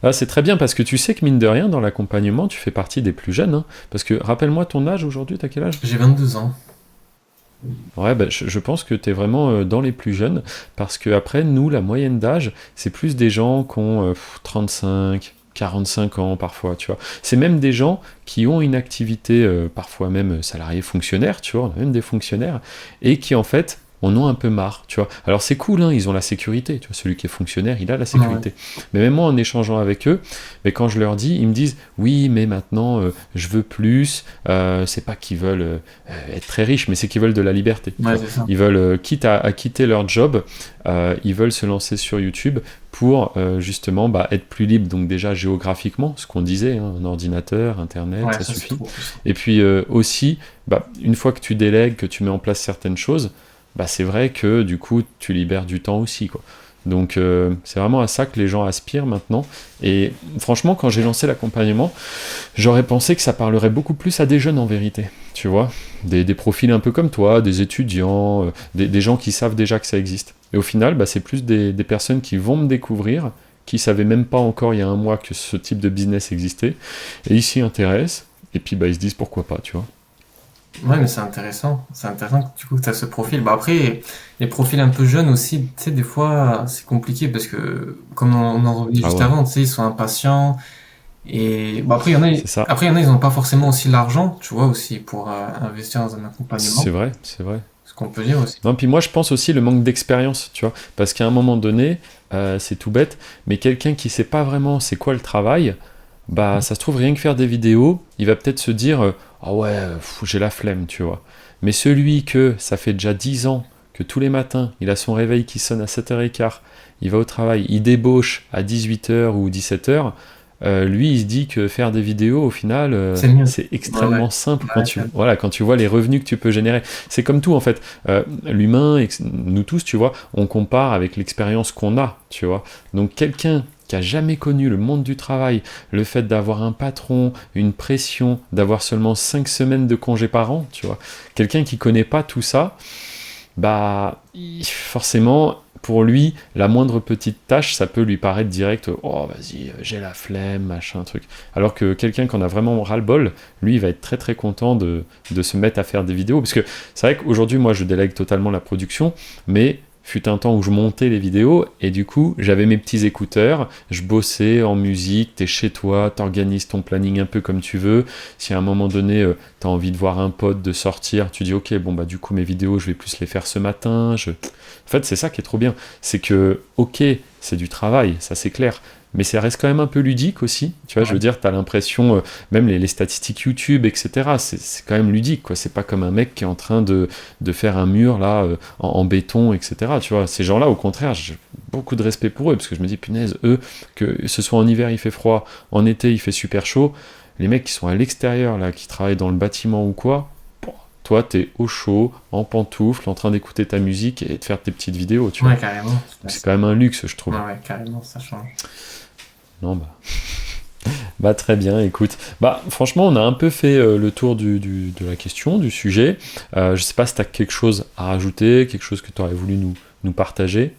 Ah, c'est très bien parce que tu sais que mine de rien, dans l'accompagnement, tu fais partie des plus jeunes, hein. Parce que rappelle-moi ton âge aujourd'hui, t'as quel âge? j'ai 22 ans. Ouais, bah, je pense que t'es vraiment dans les plus jeunes parce que après, nous, la moyenne d'âge, c'est plus des gens qui ont 35, 45 ans parfois, tu vois. C'est même des gens qui ont une activité, parfois même salarié fonctionnaire, tu vois, on a même des fonctionnaires, et qui en fait en ont un peu marre, tu vois. Alors c'est cool, hein, ils ont la sécurité, tu vois, celui qui est fonctionnaire, il a la Ouais, sécurité. Mais même moi, en échangeant avec eux, mais quand je leur dis, ils me disent, oui, mais maintenant, je veux plus, c'est pas qu'ils veulent être très riches, mais c'est qu'ils veulent de la liberté, tu ouais, vois. c'est ça. Ils veulent, quitte à quitter leur job, ils veulent se lancer sur YouTube pour justement bah, être plus libre, donc déjà géographiquement, ce qu'on disait, hein, un ordinateur, Internet, Ouais, ça ça, c'est suffit. trop puissant. Et puis aussi, bah, une fois que tu délègues, que tu mets en place certaines choses, bah, c'est vrai que du coup, tu libères du temps aussi, quoi. Donc c'est vraiment à ça que les gens aspirent maintenant. Et franchement, quand j'ai lancé l'accompagnement, j'aurais pensé que ça parlerait beaucoup plus à des jeunes en vérité, tu vois, des profils un peu comme toi, des étudiants, des gens qui savent déjà que ça existe. Et au final, bah, c'est plus des personnes qui vont me découvrir, qui savaient même pas encore il y a un mois que ce type de business existait, et ils s'y intéressent, et puis bah, ils se disent pourquoi pas, tu vois. Ouais, mais c'est intéressant. C'est intéressant que du coup, tu as ce profil. Bah après, les profils un peu jeunes aussi, tu sais, des fois, c'est compliqué parce que, comme on en revenait Ah juste ouais, avant, tu sais, ils sont impatients. Et bon, c'est ça. après, il y en a, ils n'ont pas forcément aussi l'argent, tu vois, aussi, pour investir dans un C'est accompagnement. vrai, c'est vrai. Ce qu'on peut dire aussi. Non, puis moi je pense aussi le manque d'expérience, tu vois, parce qu'à un moment donné, c'est tout bête, mais quelqu'un qui sait pas vraiment c'est quoi le travail, bah ça se trouve rien que faire des vidéos, il va peut-être se dire ah ouais, j'ai la flemme, tu vois. Mais celui que ça fait déjà 10 ans que tous les matins, il a son réveil qui sonne à 7h15, il va au travail, il débauche à 18h ou 17h, lui il se dit que faire des vidéos au final C'est mieux. c'est Ouais, ouais. extrêmement simple quand Ouais, tu, voilà, quand tu vois les revenus que tu peux générer. C'est comme tout en fait. L'humain, nous tous, tu vois, on compare avec l'expérience qu'on a, tu vois. Donc quelqu'un qui a jamais connu le monde du travail, le fait d'avoir un patron, une pression, d'avoir seulement 5 semaines de congé par an, tu vois, quelqu'un qui connaît pas tout ça, bah forcément pour lui la moindre petite tâche ça peut lui paraître direct oh vas-y j'ai la flemme machin truc, alors que quelqu'un qui en a vraiment ras-le-bol, lui il va être très très content de se mettre à faire des vidéos, parce que c'est vrai qu'aujourd'hui moi je délègue totalement la production, mais fut un temps où je montais les vidéos et du coup j'avais mes petits écouteurs, je bossais en musique, t'es chez toi, t'organises ton planning un peu comme tu veux. Si à un moment donné t'as envie de voir un pote, de sortir, tu dis ok bon bah du coup mes vidéos je vais plus les faire ce matin. En fait c'est ça qui est trop bien, c'est que ok c'est du travail, ça c'est clair. Mais ça reste quand même un peu ludique aussi, tu vois, je veux dire, t'as l'impression, même les statistiques YouTube, etc., c'est quand même ludique, quoi, c'est pas comme un mec qui est en train de faire un mur, là, en béton, etc., tu vois, ces gens-là, au contraire, j'ai beaucoup de respect pour eux, parce que je me dis, punaise, eux, que ce soit en hiver, il fait froid, en été, il fait super chaud, les mecs qui sont à l'extérieur, là, qui travaillent dans le bâtiment ou quoi, bon, toi, t'es au chaud, en pantoufles, en train d'écouter ta musique et de faire tes petites vidéos, tu vois. Ouais, carrément. Donc c'est quand même un luxe, je trouve. Ouais, carrément, ça change. Non, bah très bien, écoute. Bah franchement, on a un peu fait le tour de la question, du sujet. Je sais pas si tu as quelque chose à rajouter, quelque chose que tu aurais voulu nous partager.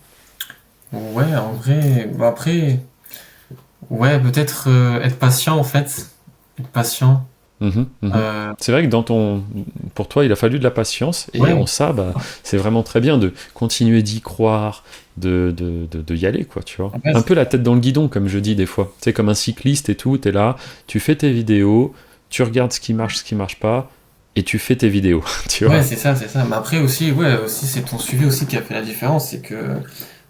Ouais, en vrai, bah après, ouais, peut-être être patient en fait. Être patient. Mhm, mhm. Euh, C'est vrai que pour toi, il a fallu de la patience, et en ouais, ça, bah, c'est vraiment très bien de continuer d'y croire, de y aller, quoi, tu vois. ouais, Un peu la tête dans le guidon, comme je dis des fois. Tu sais, comme un cycliste et tout, t'es là, tu fais tes vidéos, tu regardes ce qui marche pas, et tu fais tes vidéos, tu ouais, vois. c'est ça, c'est ça. Mais après aussi, ouais, aussi c'est ton suivi aussi qui a fait la différence, c'est que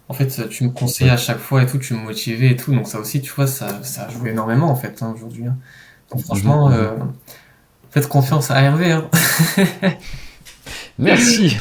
en fait tu me conseillais Ouais. à chaque fois et tout, tu me motivais et tout, donc ça aussi, tu vois, ça joue énormément en fait hein, aujourd'hui. Hein. Donc Mhm, franchement, mhm. faites confiance à Hervé. Hein. Merci.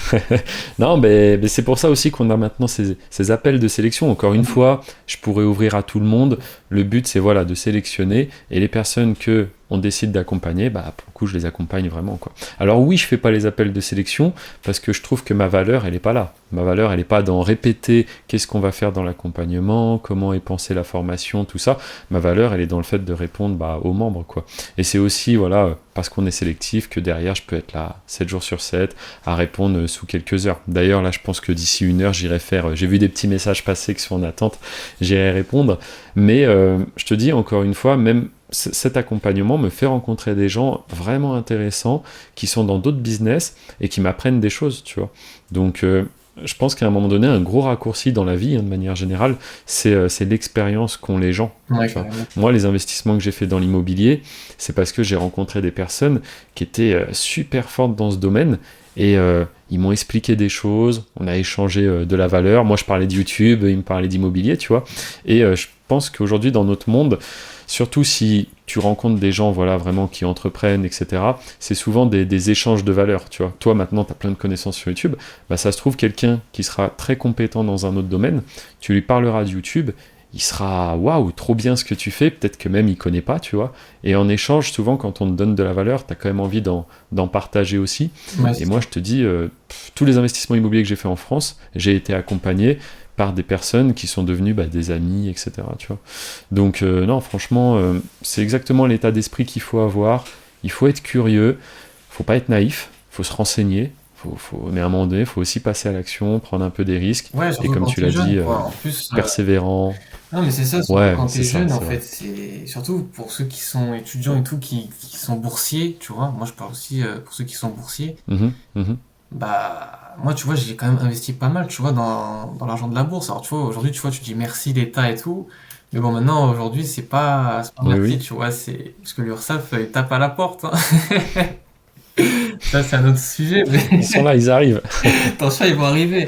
Non, mais c'est pour ça aussi qu'on a maintenant ces appels de sélection. Encore une fois, je pourrais ouvrir à tout le monde. Le but, c'est voilà, de sélectionner et les personnes que on décide d'accompagner, bah, pour le coup, je les accompagne vraiment, quoi. Alors oui, je fais pas les appels de sélection parce que je trouve que ma valeur, elle est pas là. Ma valeur, elle est pas dans répéter qu'est-ce qu'on va faire dans l'accompagnement, comment est pensée la formation, tout ça. Ma valeur, elle est dans le fait de répondre bah, aux membres, quoi. Et c'est aussi, voilà, parce qu'on est sélectif que derrière, je peux être là 7 jours sur 7 à répondre sous quelques heures. D'ailleurs, là, je pense que d'ici une heure, j'irai faire. J'ai vu des petits messages passer qui sont en attente, j'irai répondre. Mais je te dis encore une fois, même cet accompagnement me fait rencontrer des gens vraiment intéressants qui sont dans d'autres business et qui m'apprennent des choses, tu vois. Donc, je pense qu'à un moment donné, un gros raccourci dans la vie, hein, de manière générale, c'est l'expérience qu'ont les gens. Ouais, Tu vois. carrément. Moi, les investissements que j'ai fait dans l'immobilier, c'est parce que j'ai rencontré des personnes qui étaient super fortes dans ce domaine et ils m'ont expliqué des choses, on a échangé de la valeur. Moi, je parlais de YouTube, ils me parlaient d'immobilier, tu vois. Et je pense qu'aujourd'hui, dans notre monde, surtout si tu rencontres des gens voilà, vraiment qui entreprennent, etc., c'est souvent des échanges de valeurs, tu vois. Toi, maintenant, tu as plein de connaissances sur YouTube, bah, ça se trouve, quelqu'un qui sera très compétent dans un autre domaine, tu lui parleras de YouTube, il sera waouh, trop bien ce que tu fais, peut-être que même il connaît pas, tu vois. Et en échange, souvent, quand on te donne de la valeur, tu as quand même envie d'en partager aussi. Ouais, Et c'est moi, ça. je te dis, tous les investissements immobiliers que j'ai fait en France, j'ai été accompagné par des personnes qui sont devenues bah, des amis, etc. Tu vois. Donc, non, franchement, c'est exactement l'état d'esprit qu'il faut avoir. Il faut être curieux, faut pas être naïf, faut se renseigner. Mais à un moment donné, il faut aussi passer à l'action, prendre un peu des risques. Ouais, Et surtout comme quand tu t'es l'as jeune, dit, quoi. En plus, persévérant. non, mais c'est ça, surtout Ouais, quand c'est t'es ça, jeune, en c'est vrai. fait, c'est surtout pour ceux qui sont étudiants et tout, qui sont boursiers, tu vois. Moi, je parle aussi pour ceux qui sont boursiers. Mhm, mhm. Bah, moi, tu vois, j'ai quand même investi pas mal, tu vois, dans l'argent de la bourse. Alors, tu vois, aujourd'hui, tu vois, tu dis merci l'État et tout. Mais bon, maintenant, aujourd'hui, c'est pas Oui, merci, oui. tu vois, c'est parce que l'URSSAF, il tape à la porte. Hein. Ça, c'est un autre sujet, Ils mais sont là, ils arrivent. attention, ils vont arriver.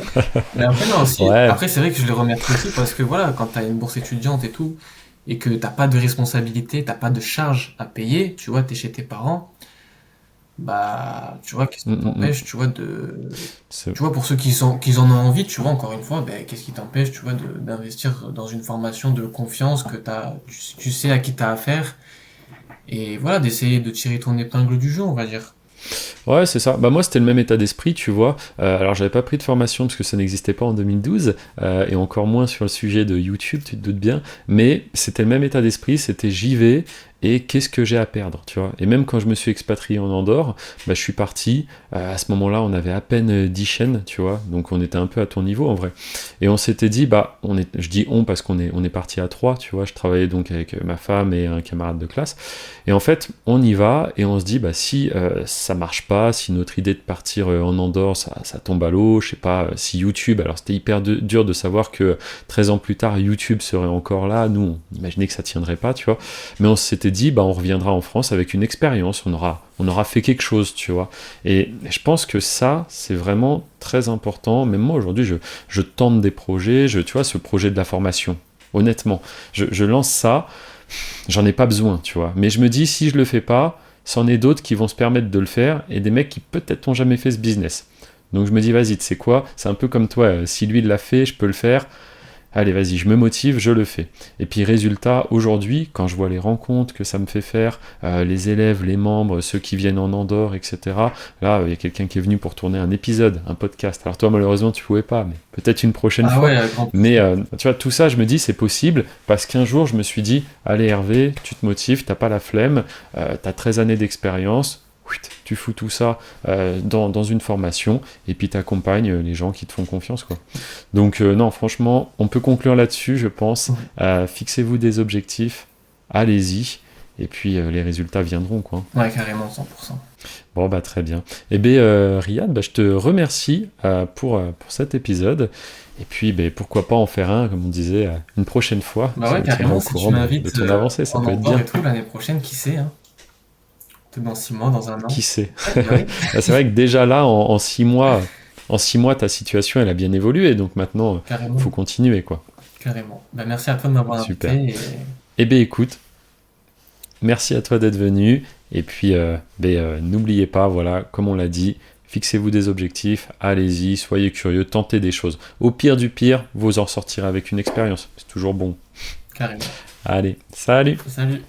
Mais après, non, aussi, Ouais. après, c'est vrai que je les remercie aussi parce que voilà, quand t'as une bourse étudiante et tout, et que t'as pas de responsabilité, t'as pas de charges à payer, tu vois, t'es chez tes parents, bah, tu vois, qu'est-ce Mm, qui mm, mm. t'empêche, tu vois, de, C'est- tu vois, pour ceux qui en ont envie, tu vois, encore une fois, ben, qu'est-ce qui t'empêche, tu vois, d'investir dans une formation de confiance que tu sais à qui t'as affaire, et voilà, d'essayer de tirer ton épingle du jeu, on va dire. Ouais, c'est ça. Bah moi, c'était le même état d'esprit, tu vois. Alors, j'avais pas pris de formation parce que ça n'existait pas en 2012, et encore moins sur le sujet de YouTube, tu te doutes bien. Mais c'était le même état d'esprit, c'était j'y vais, et qu'est-ce que j'ai à perdre, tu vois. Et même quand je me suis expatrié en Andorre, bah, je suis parti, à ce moment-là, on avait à peine 10 chaînes, tu vois, donc on était un peu à ton niveau en vrai. Et on s'était dit, bah, je dis on parce qu'on est parti à 3, tu vois, je travaillais donc avec ma femme et un camarade de classe, et en fait, on y va, et on se dit, bah, si ça marche pas, si notre idée de partir en Andorre, ça tombe à l'eau, je sais pas, si YouTube, alors c'était hyper dur de savoir que 13 ans plus tard, YouTube serait encore là, nous, on imaginait que ça tiendrait pas, tu vois, mais on s'était dit, bah, on reviendra en France avec une expérience, on aura fait quelque chose, tu vois. Et je pense que ça, c'est vraiment très important. Même moi, aujourd'hui, je tente des projets, tu vois, ce projet de la formation, honnêtement, je lance ça, j'en ai pas besoin, tu vois. Mais je me dis, si je le fais pas, c'en est d'autres qui vont se permettre de le faire, et des mecs qui peut-être n'ont jamais fait ce business. Donc je me dis, vas-y, tu sais quoi, c'est un peu comme toi, si lui l'a fait, je peux le faire. Allez, vas-y, je me motive, je le fais. Et puis résultat, aujourd'hui, quand je vois les rencontres que ça me fait faire, les élèves, les membres, ceux qui viennent en Andorre, etc. Là, il y a quelqu'un qui est venu pour tourner un épisode, un podcast. Alors toi, malheureusement, tu pouvais pas, mais peut-être une prochaine Ah ouais, fois. avec grand Mais plaisir. tu vois, tout ça, je me dis, c'est possible, parce qu'un jour, je me suis dit, allez Hervé, tu te motives, t'as pas la flemme, t'as 13 années d'expérience, tu fous tout ça dans une formation, et puis t'accompagnes les gens qui te font confiance, quoi. Donc non, franchement, on peut conclure là-dessus, je pense. Mhm. Fixez-vous des objectifs, allez-y, et puis les résultats viendront, quoi. Ouais, carrément, 100%. Bon, bah très bien. Eh bien, Riyad, bah, je te remercie pour cet épisode. Et puis, bah, pourquoi pas en faire un, comme on disait, une prochaine fois. Bah ouais, Tu me tiendras carrément, au si tu courant de m'invites ton avancée, ça en peut être Andorre bien. et tout, l'année prochaine, qui sait, hein? Peut-être dans 6 mois, dans un Qui an. sait? Ouais, bah oui, Bah, c'est vrai que déjà là, en 6 mois, ta situation, elle a bien évolué. Donc maintenant, il faut carrément, continuer, quoi. carrément. Bah merci à toi de m'avoir Super. invité Eh bien, écoute, merci à toi d'être venu. Et puis, n'oubliez pas, voilà, comme on l'a dit, fixez-vous des objectifs, allez-y, soyez curieux, tentez des choses. Au pire du pire, vous en sortirez avec une expérience. C'est toujours bon. carrément. Allez, salut! Salut.